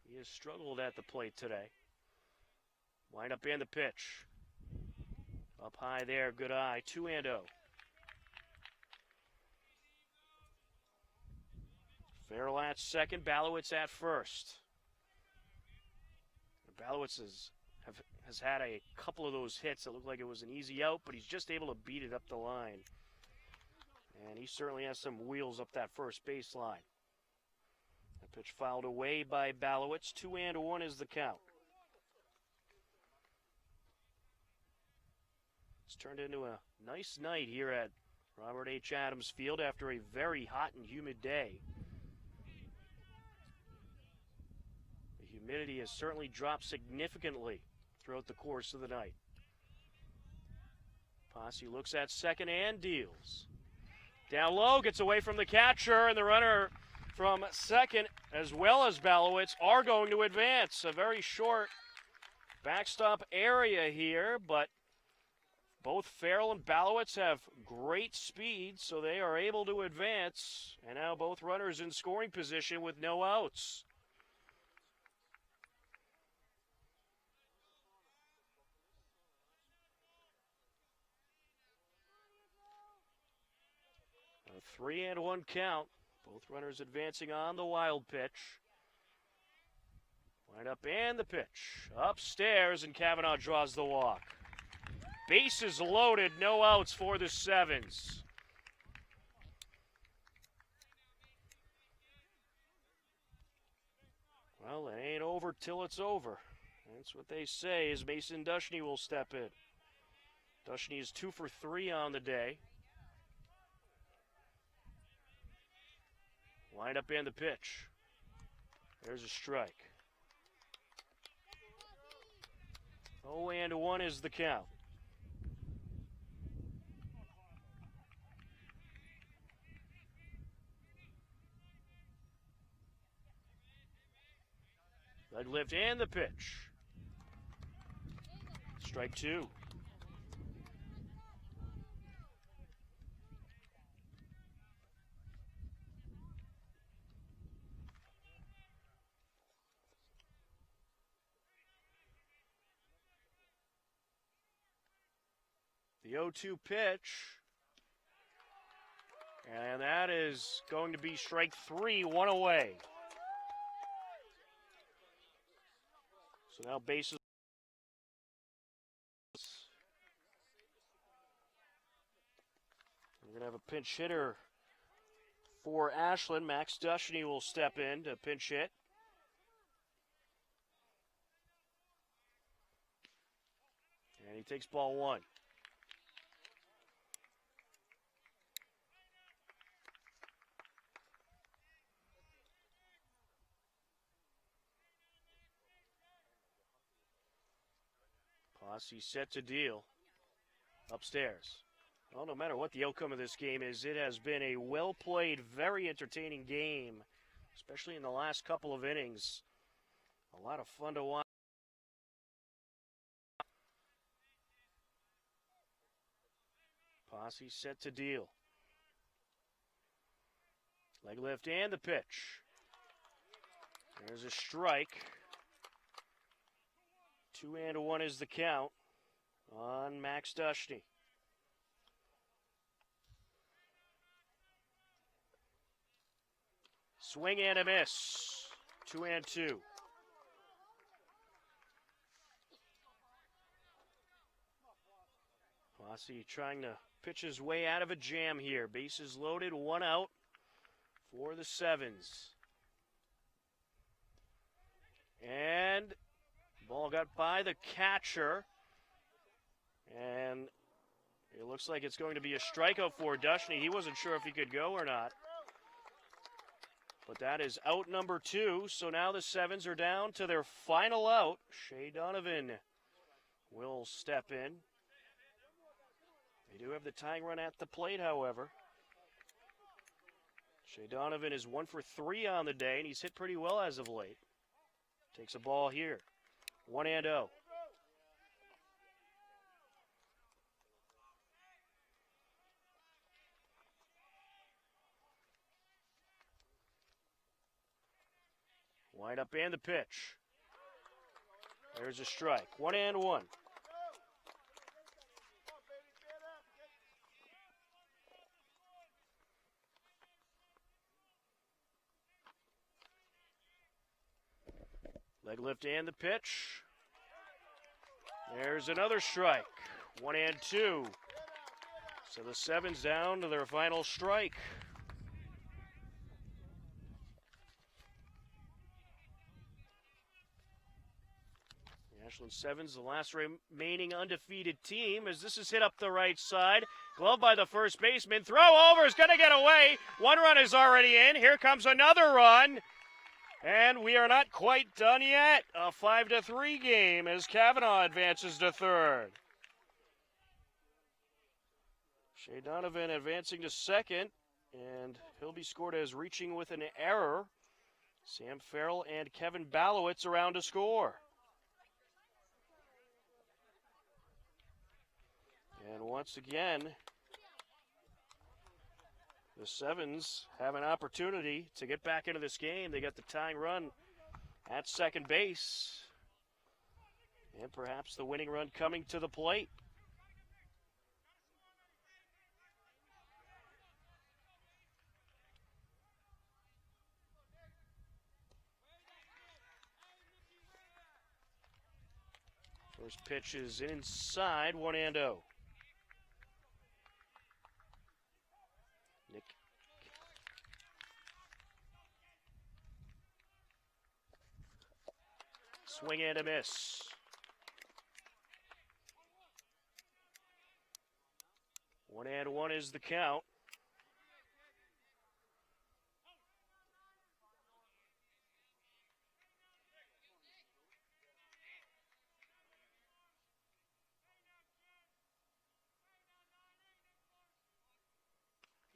Speaker 1: He has struggled at the plate today. Line up and the pitch. Up high there, good eye, 2-0. Farrell at second, Balowitz at first. Balowitz has had a couple of those hits that looked like it was an easy out, but he's just able to beat it up the line. And he certainly has some wheels up that first baseline. That pitch fouled away by Balowitz. 2-1 is the count. It's turned into a nice night here at Robert H. Adams Field after a very hot and humid day. Humidity has certainly dropped significantly throughout the course of the night. Posse looks at second and deals. Down low, gets away from the catcher, and the runner from second, as well as Balowitz, are going to advance. A very short backstop area here, but both Farrell and Balowitz have great speed, so they are able to advance. And now both runners in scoring position with no outs. 3-1 count. Both runners advancing on the wild pitch. Wind up and the pitch. Upstairs, and Kavanaugh draws the walk. Bases loaded, no outs for the 7's. Well, it ain't over till it's over. That's what they say, as Mason Dushney will step in. Dushney is 2 for 3 on the day. Wind up and the pitch. There's a strike. 0-1 is the count. Leg lift and the pitch. Strike 2. The 0-2 pitch. And that is going to be strike 3, 1 away. So now bases. We're going to have a pinch hitter for Ashland. Max Dushney will step in to pinch hit. And he takes ball 1. Posse set to deal upstairs. Well, no matter what the outcome of this game is, it has been a well-played, very entertaining game, especially in the last couple of innings. A lot of fun to watch. Posse set to deal. Leg lift and the pitch. There's a strike. 2-1 is the count on Max Dushney. Swing and a miss. 2-2. Posse trying to pitch his way out of a jam here. Bases loaded, 1 out for the 7's. And ball got by the catcher, and it looks like it's going to be a strikeout for Dushney. He wasn't sure if he could go or not. But that is out number 2, so now the 7's are down to their final out. Shea Donovan will step in. They do have the tying run at the plate, however. Shea Donovan is 1 for 3 on the day, and he's hit pretty well as of late. Takes a ball here. 1-0. Wind up and the pitch. There's a strike. 1-1. Leg lift and the pitch. There's another strike. 1-2. So the 7's down to their final strike. The Ashland 7's the last remaining undefeated team, as this is hit up the right side. Glove by the first baseman. Throw over is going to get away. 1 run is already in. Here comes another run. And we are not quite done yet. A 5-3 game as Kavanaugh advances to third. Shea Donovan advancing to second, and he'll be scored as reaching with an error. Sam Farrell and Kevin Balowitz around to score. And once again, the 7's have an opportunity to get back into this game. They got the tying run at second base, and perhaps the winning run coming to the plate. First pitch is inside, 1-0. Nick. Swing and a miss. One and one is the count.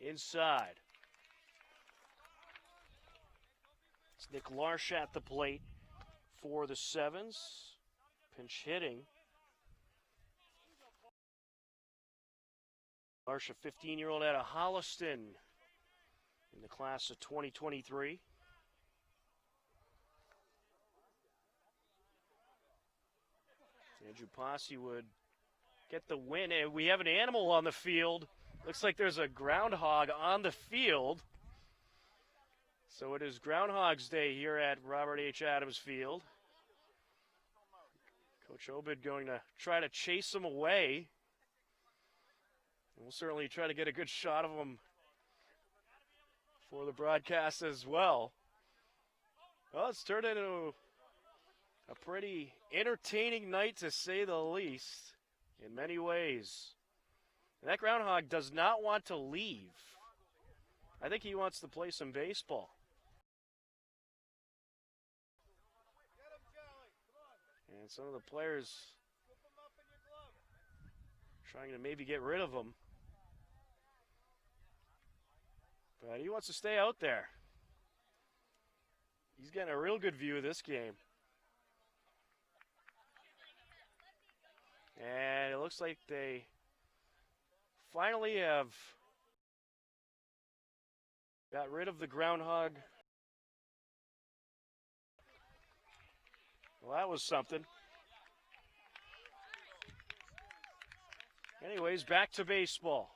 Speaker 1: Inside. It's Nick Larsh at the plate for the 7's. Pinch hitting. Larsh, a 15-year-old out of Holliston in the class of 2023. Andrew Posse would get the win. And we have an animal on the field. Looks like there's a groundhog on the field. So it is Groundhog's Day here at Robert H. Adams Field. Coach Obid going to try to chase him away. And we'll certainly try to get a good shot of him for the broadcast as well. Well, it's turned into a pretty entertaining night, to say the least, in many ways. And that groundhog does not want to leave. I think he wants to play some baseball. And some of the players trying to maybe get rid of him. But he wants to stay out there. He's getting a real good view of this game. And it looks like they finally have got rid of the groundhog. Well, that was something. Anyways, back to baseball.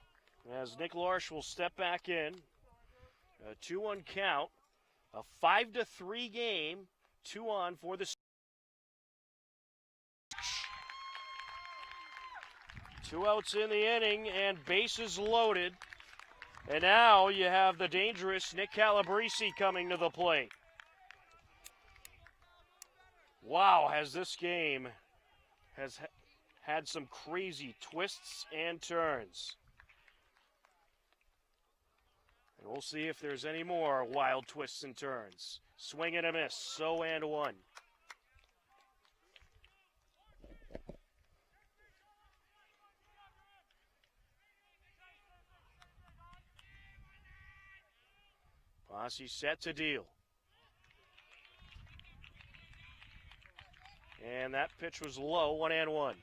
Speaker 1: As Nick Larsh will step back in. A 2-1 count. A 5-3 game. 2 on for the 2 outs in the inning and bases loaded. And now you have the dangerous Nick Calabrese coming to the plate. Wow, has this game had some crazy twists and turns. And we'll see if there's any more wild twists and turns. Swing and a miss, 0-1. Posse set to deal. And that pitch was low, 1-1.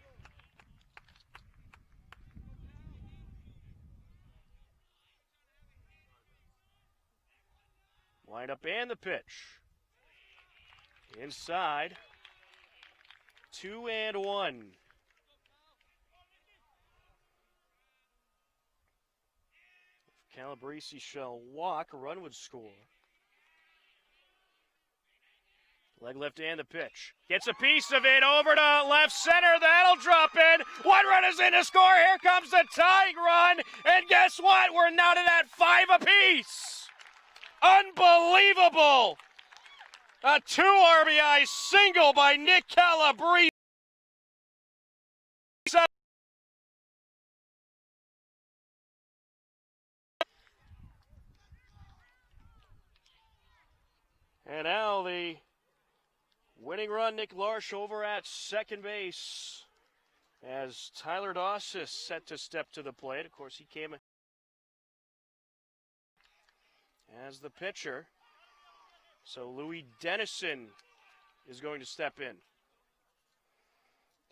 Speaker 1: Wind up and the pitch. Inside. 2-1. If Calabrese shall walk, a run would score. Leg lift and the pitch. Gets a piece of it over to left center. That'll drop in. One run is in to score. Here comes the tying run. And guess what? We're knotted at 5 apiece. Unbelievable. A 2 RBI single by Nick Calabrese. And now the winning run, Nick Larsh over at second base as Tyler Dawson set to step to the plate. Of course, he came as the pitcher. So Louis Dennison is going to step in.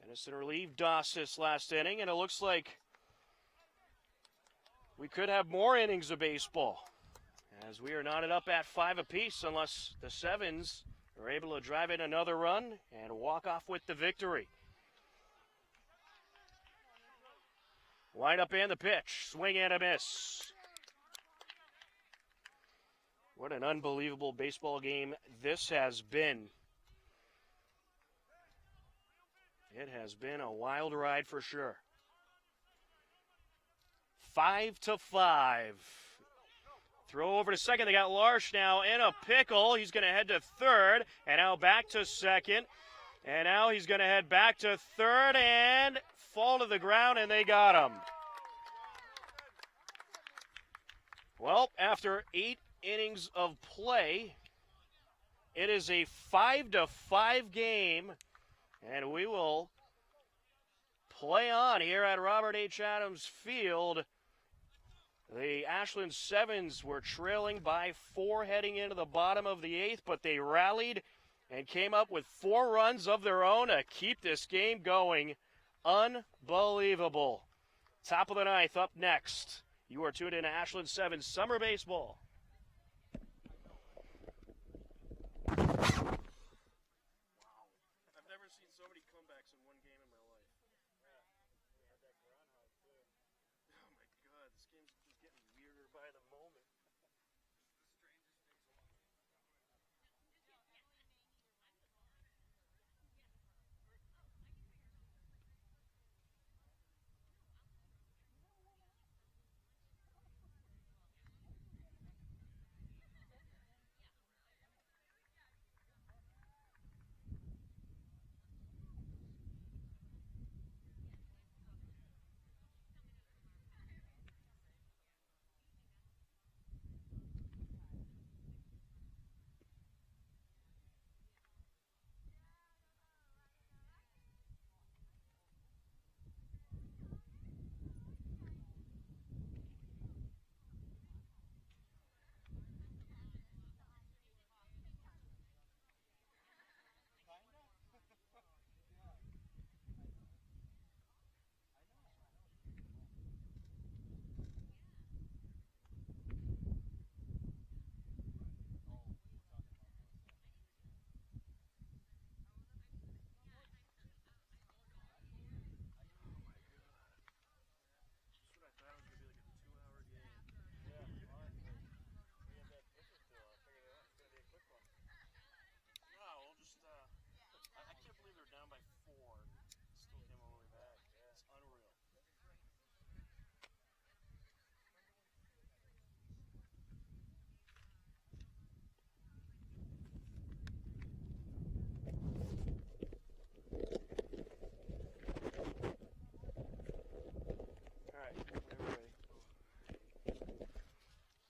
Speaker 1: Dennison relieved Dawson last inning, and it looks like we could have more innings of baseball, as we are knotted up at 5 apiece unless the 7's are able to drive in another run and walk off with the victory. Wind up and the pitch. Swing and a miss. What an unbelievable baseball game this has been. It has been a wild ride for sure. 5-5. Throw over to second. They got Larsh now in a pickle. He's going to head to third, and now back to second. And now he's going to head back to third and fall to the ground, and they got him. Well, after 8 innings of play, it is a 5-5 game, and we will play on here at Robert H. Adams Field. The Ashland 7's were trailing by 4 heading into the bottom of the 8th, but they rallied and came up with 4 runs of their own to keep this game going. Unbelievable. Top of the 9th up next. You are tuned in to Ashland 7's Summer Baseball. Wow. I've never seen so many comebacks in one game in my life.
Speaker 2: Yeah, we had that groundhog too.
Speaker 1: Oh my God, this game's just getting weirder by the moment.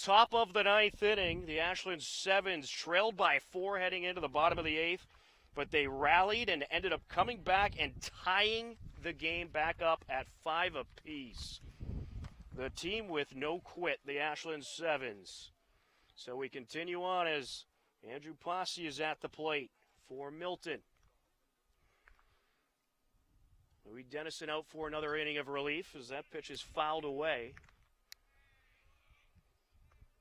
Speaker 1: Top of the 9th inning, the Ashland 7's trailed by 4 heading into the bottom of the 8th, but they rallied and ended up coming back and tying the game back up at 5 apiece. The team with no quit, the Ashland 7's. So we continue on as Andrew Posse is at the plate for Milton. Louis Dennison out for another inning of relief as that pitch is fouled away.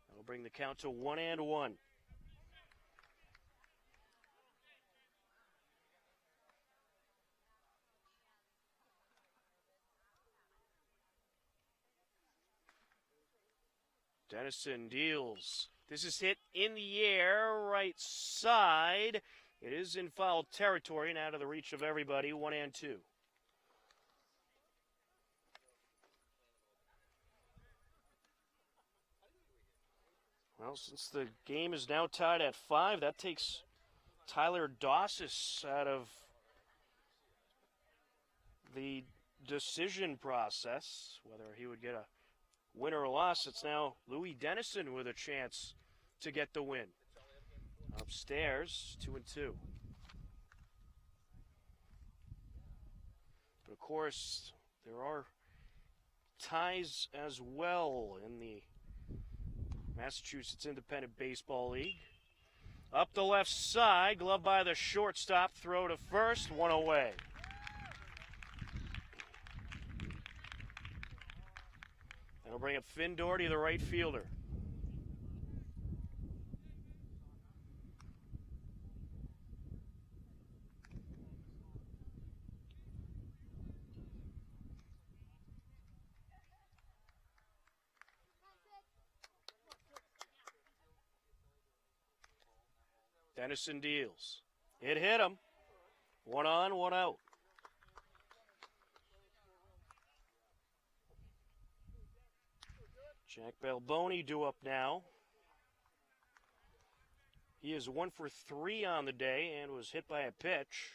Speaker 1: That'll bring the count to 1-1. Dennison deals. This is hit in the air, right side. It is in foul territory and out of the reach of everybody, 1-2. Well, since the game is now tied at 5, that takes Tyler Dossis out of the decision process, whether he would get a win or a loss. It's now Louis Dennison with a chance to get the win. Upstairs, 2-2. But of course, there are ties as well in the Massachusetts Independent Baseball League. Up the left side, glove by the shortstop, throw to first, one away. That'll bring up Finn Doherty, the right fielder. Dennison deals. It hit him. 1 on, 1 out. Jack Balboni due up now. He is 1 for 3 on the day and was hit by a pitch.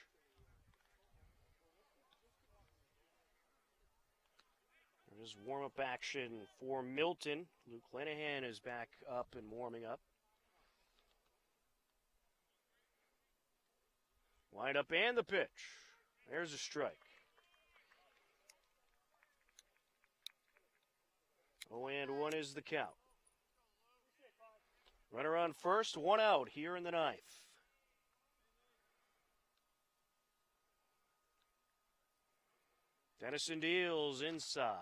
Speaker 1: Just warm-up action for Milton. Luke Linehan is back up and warming up. Wind up and the pitch. There's a strike. 0-1 is the count. Runner on first, 1 out here in the 9th. Dennison deals inside.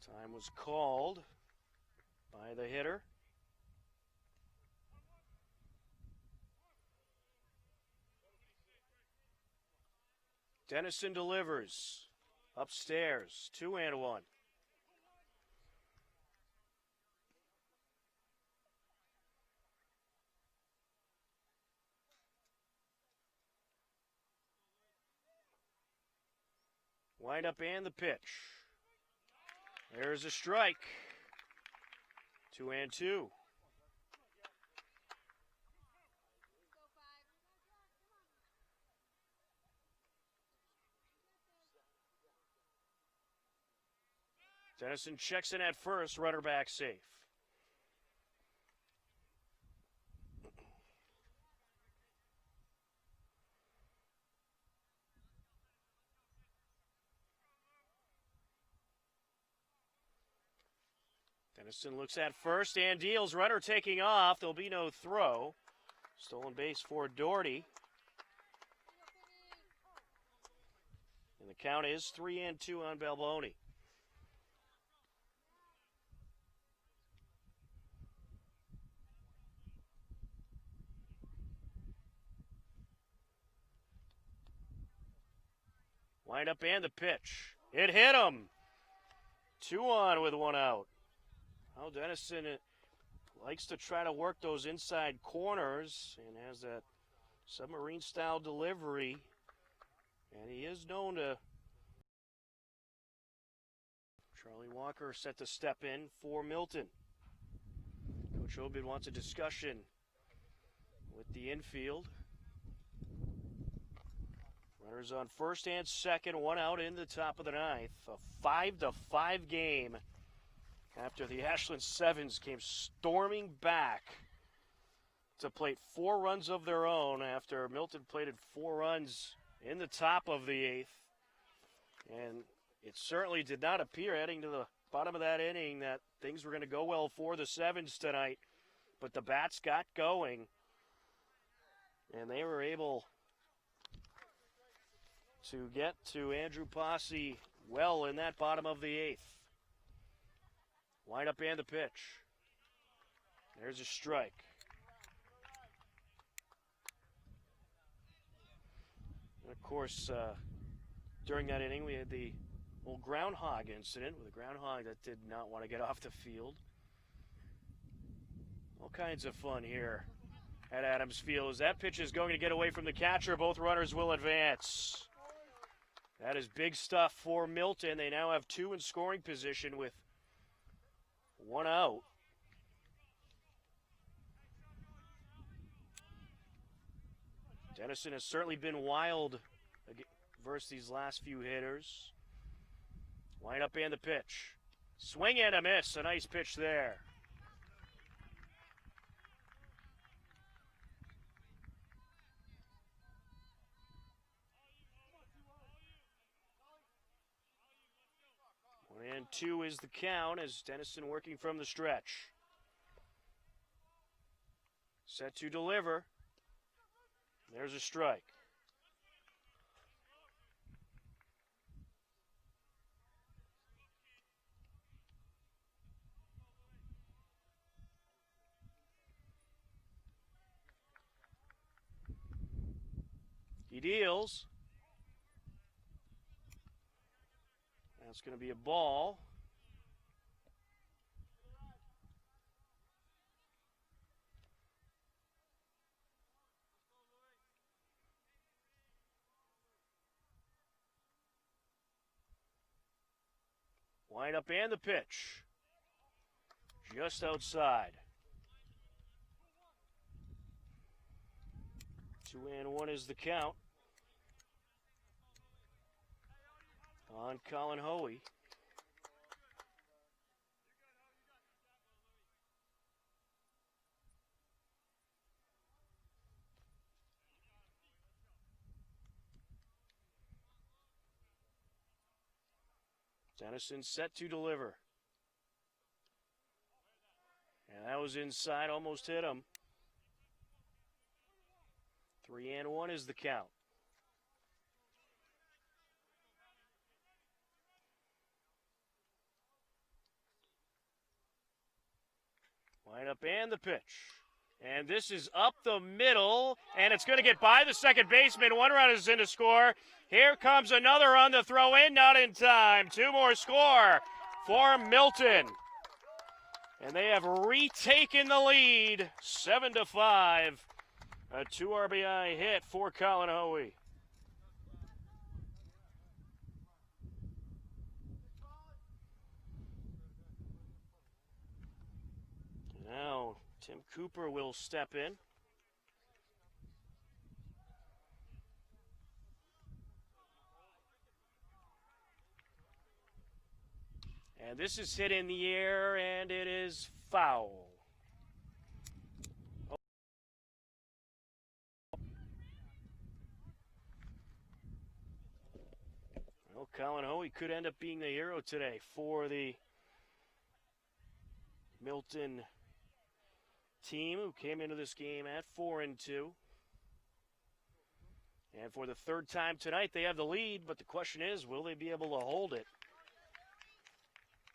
Speaker 1: Time was called by the hitter. Dennison delivers upstairs, 2-1. Wind up and the pitch. There's a strike. 2-2. Dennison checks in at first, runner back safe. Dennison looks at first and deals. Runner taking off. There'll be no throw. Stolen base for Doherty. And the count is 3-2 on Balboni. Wind up and the pitch. It hit him. 2-on with 1 out. Well, Dennison likes to try to work those inside corners and has that submarine-style delivery. And he is known to. Charlie Walker set to step in for Milton. Coach Obid wants a discussion with the infield. Runners on first and second, 1 out in the top of the 9th. A 5-5 game after the Ashland 7's came storming back to plate 4 runs of their own after Milton plated 4 runs in the top of the 8th. And it certainly did not appear heading to the bottom of that inning that things were going to go well for the 7's tonight. But the bats got going, and they were able to get to Andrew Posse well in that bottom of the 8th. Wind up and the pitch. There's a strike. And of course, during that inning, we had the old groundhog incident with a groundhog that did not want to get off the field. All kinds of fun here at Adams Field. As that pitch is going to get away from the catcher, both runners will advance. That is big stuff for Milton. They now have 2 in scoring position with 1 out. Dennison has certainly been wild versus these last few hitters. Wind up and the pitch. Swing and a miss. A nice pitch there. And 2 is the count as Dennison working from the stretch. Set to deliver. There's a strike. He deals. That's going to be a ball. Wind up and the pitch. Just outside. 2-1 is the count on Colin Hoey. Dennison set to deliver. And that was inside, almost hit him. 3-1 is the count. Line up and the pitch. And this is up the middle, and it's going to get by the second baseman. One run is in to score. Here comes another on the throw in, not in time. Two more score for Milton. And they have retaken the lead, 7-5. A 2 RBI hit for Colin Hoey. Now, Tim Cooper will step in. And this is hit in the air, and it is foul. Well, Colin Hoey could end up being the hero today for the Milton team, who came into this game at 4-2. And for the third time tonight, they have the lead, but the question is, will they be able to hold it?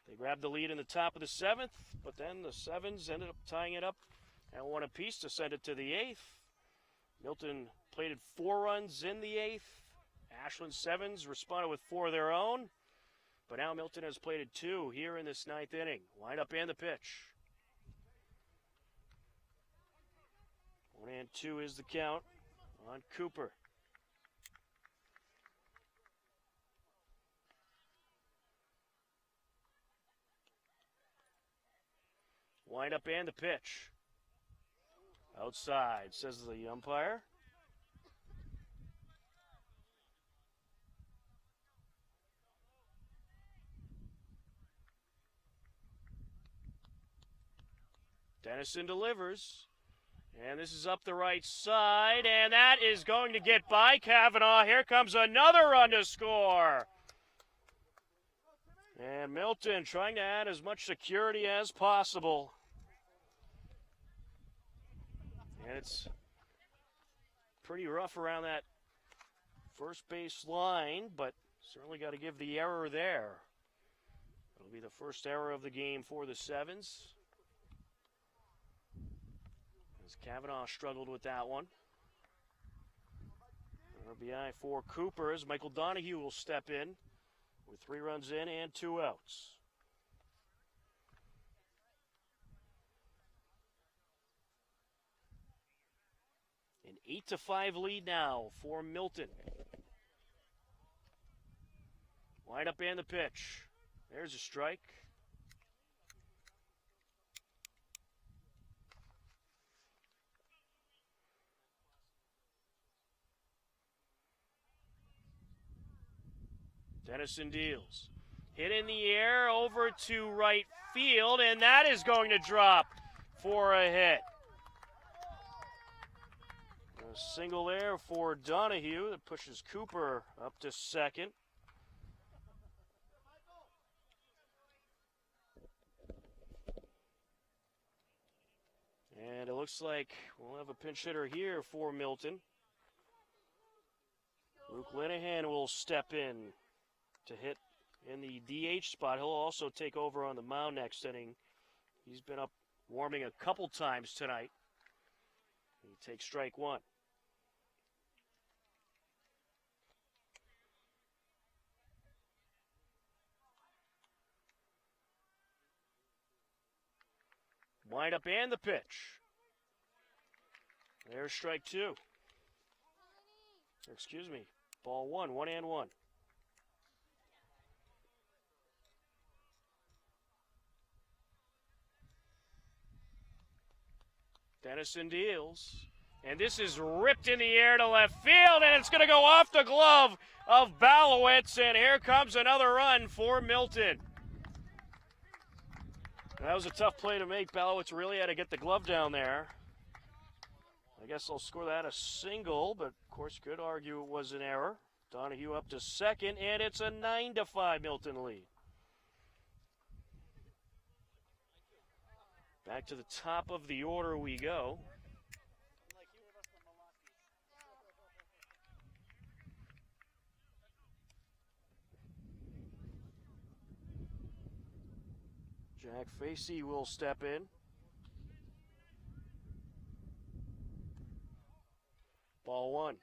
Speaker 1: They grabbed the lead in the top of the 7th, but then the 7's ended up tying it up at 1 apiece to send it to the 8th. Milton plated 4 runs in the 8th. Ashland 7's responded with 4 of their own, but now Milton has plated 2 here in this 9th inning. Line up and the pitch. 1-2 is the count on Cooper. Wind up and the pitch. Outside, says the umpire. Dennison delivers. And this is up the right side, and that is going to get by Kavanaugh. Here comes another run to score. And Milton trying to add as much security as possible. And it's pretty rough around that first base line, but certainly got to give the error there. It'll be the first error of the game for the 7's. As Kavanaugh struggled with that one. RBI for Cooper as Michael Donahue will step in with 3 runs in and 2 outs. An 8-5 lead now for Milton. Wind up and the pitch. There's a strike. Dennison deals. Hit in the air over to right field, and that is going to drop for a hit. A single there for Donahue that pushes Cooper up to second. And it looks like we'll have a pinch hitter here for Milton. Luke Linehan will step in to hit in the DH spot. He'll also take over on the mound next inning. He's been up warming a couple times tonight. He takes strike 1. Wind up and the pitch. There's strike two. Excuse me. Ball one, 1-1. Dennison deals. And this is ripped in the air to left field, and it's going to go off the glove of Balowitz, and here comes another run for Milton. That was a tough play to make. Balowitz really had to get the glove down there. I guess I'll score that a single, but of course could argue it was an error. Donahue up to second, and it's a 9-5 Milton lead. Back to the top of the order we go. Jack Facey will step in. Ball one.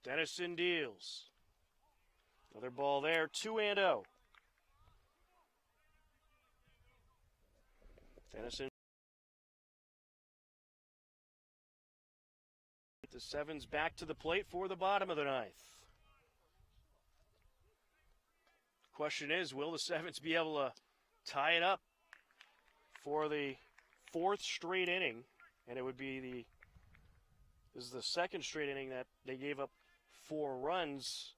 Speaker 1: Dennison deals. Another ball there, 2-0. Dennison. The 7's back to the plate for the bottom of the ninth. Question is, will the 7's be able to tie it up for the fourth straight inning? And it would be this is the second straight inning that they gave up 4 runs.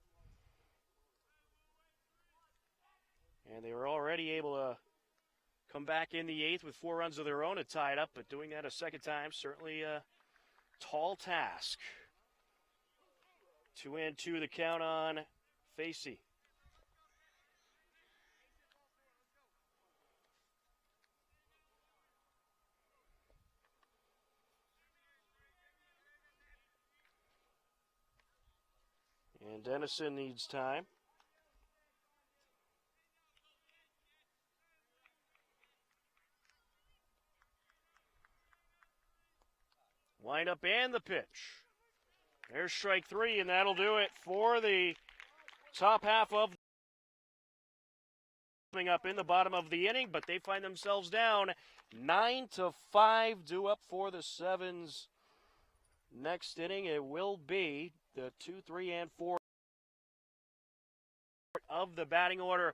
Speaker 1: And they were already able to come back in the eighth with 4 runs of their own to tie it up, but doing that a second time, certainly a tall task. 2-2 the count on Facey. And Dennison needs time. Wind up and the pitch. There's strike 3, and that'll do it for the top half of coming up in the bottom of the inning, but they find themselves down 9-5, due up for the 7's next inning. It will be the 2, 3, and 4 of the batting order.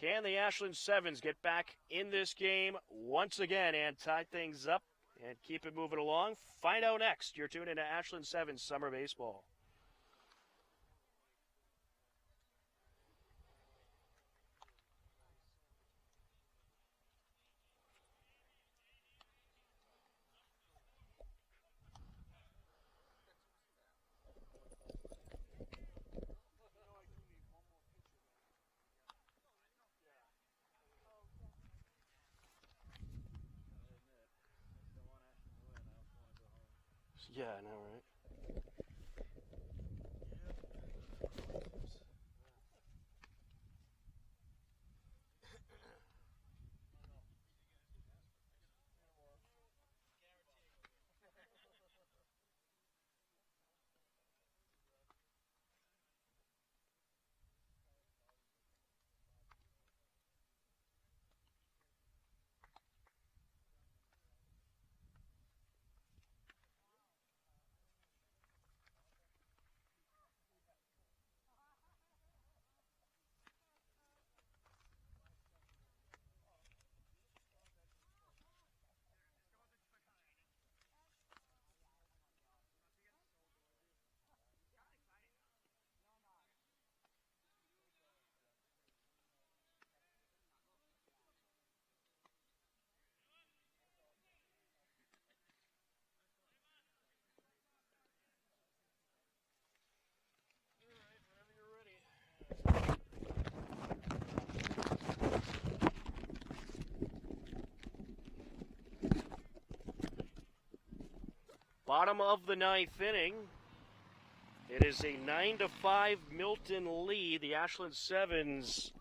Speaker 1: Can the Ashland 7's get back in this game once again and tie things up and keep it moving along? Find out next. You're tuning into Ashland 7's Summer Baseball. Yeah, I know, right? Bottom of the ninth inning. It is a 9-5 Milton lead. The Ashland 7's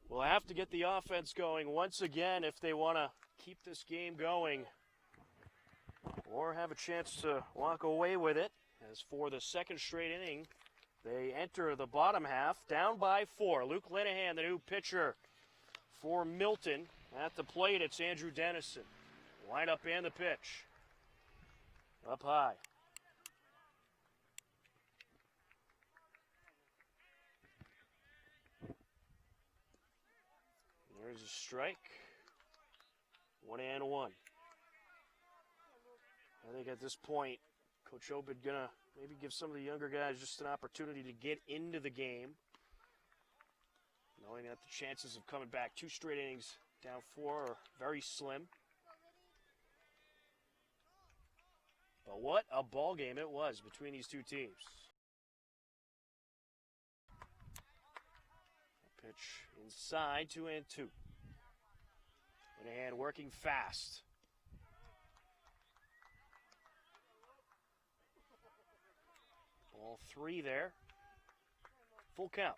Speaker 1: will have to get the offense going once again if they want to keep this game going or have a chance to walk away with it. As for the second straight inning, they enter the bottom half down by 4. Luke Linehan, the new pitcher for Milton. At the plate, it's Andrew Dennison. Wind up and the pitch. Up high. There's a strike. 1-1. I think at this point, Coach Obed gonna maybe give some of the younger guys just an opportunity to get into the game, knowing that the chances of coming back 2 straight innings down 4 are very slim. But what a ball game it was between these two teams. Pitch inside, 2-2. And working fast. Ball 3 there. Full count.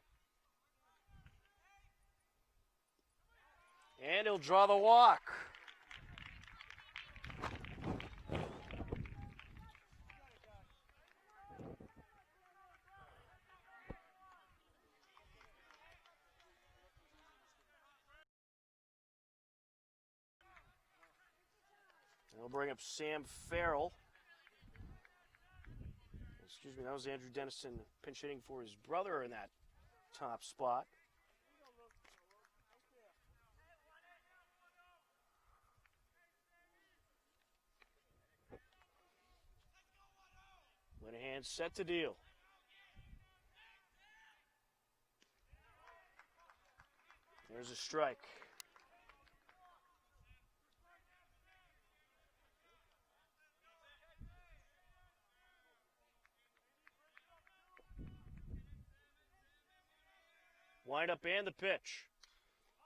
Speaker 1: And he'll draw the walk. They'll bring up Sam Farrell. Excuse me, that was Andrew Dennison pinch hitting for his brother in that top spot. Linehan set to deal. There's a strike. Wind up and the pitch.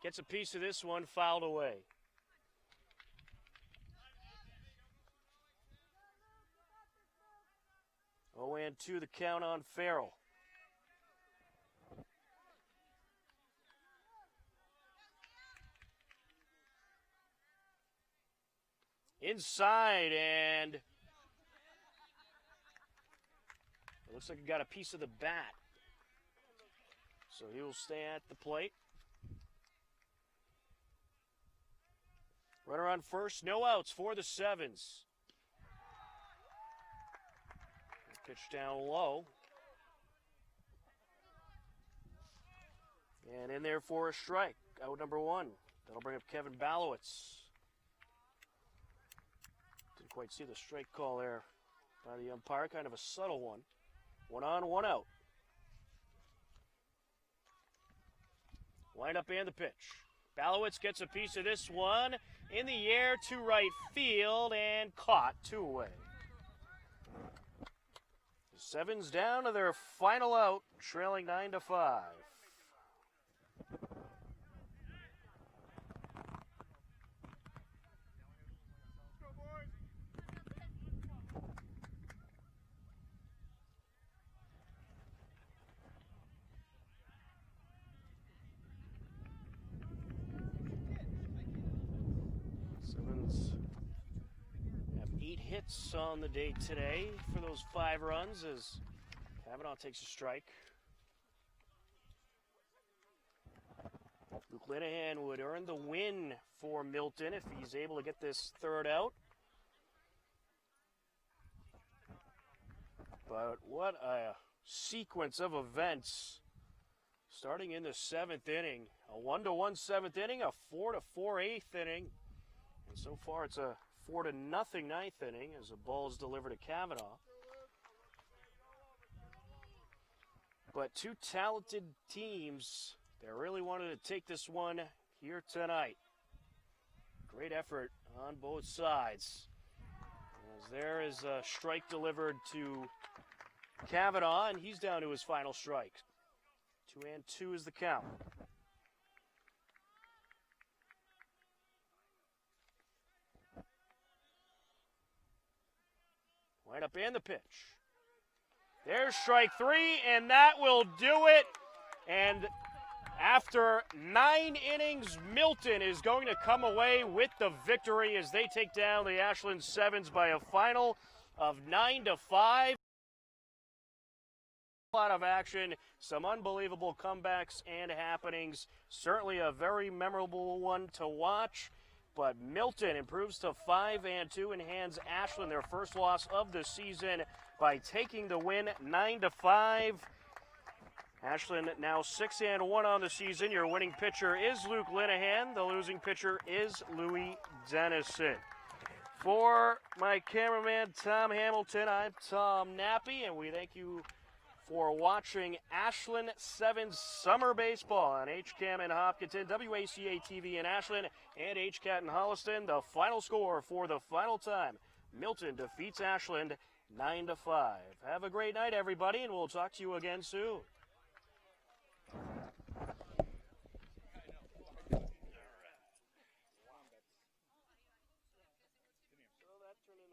Speaker 1: Gets a piece of this one, fouled away. Oh, and 2 the count on Farrell. Inside, and it looks like he got a piece of the bat. So he will stay at the plate. Runner on first, no outs for the 7's. Pitch down low. And in there for a strike. Out number 1. That'll bring up Kevin Balowitz. Didn't quite see the strike call there by the umpire. Kind of a subtle one. 1 on, 1 out. Wind up and the pitch. Balowitz gets a piece of this one in the air to right field and caught 2 away. The 7's down to their final out, trailing 9-5. Hits on the day today for those 5 runs as Kavanaugh takes a strike. Luke Linehan would earn the win for Milton if he's able to get this 3rd out. But what a sequence of events starting in the 7th inning. A 1-1 7th inning, a 4-4 8th inning, and so far it's a 4-0 9th inning as the ball is delivered to Kavanaugh. But 2 talented teams that really wanted to take this one here tonight. Great effort on both sides. As there is a strike delivered to Kavanaugh, and he's down to his final strike. 2-2 is the count. Wind up and the pitch. There's strike 3, and that will do it. And After 9 innings, Milton is going to come away with the victory as they take down the Ashland 7's by a final of 9-5. A lot of action, some unbelievable comebacks and happenings. Certainly a very memorable one to watch. But Milton improves to 5-2 and hands Ashland their first loss of the season by taking the win 9-5. Ashland now 6-1 on the season. Your winning pitcher is Luke Linehan. The losing pitcher is Louis Dennison. For my cameraman, Tom Hamilton, I'm Tom Nappy, and we thank you for watching Ashland 7's Summer Baseball on HCAM in Hopkinton, WACA TV in Ashland, and HCAT in Holliston. The final score for the final time, Milton defeats Ashland 9-5. Have a great night, everybody, and we'll talk to you again soon.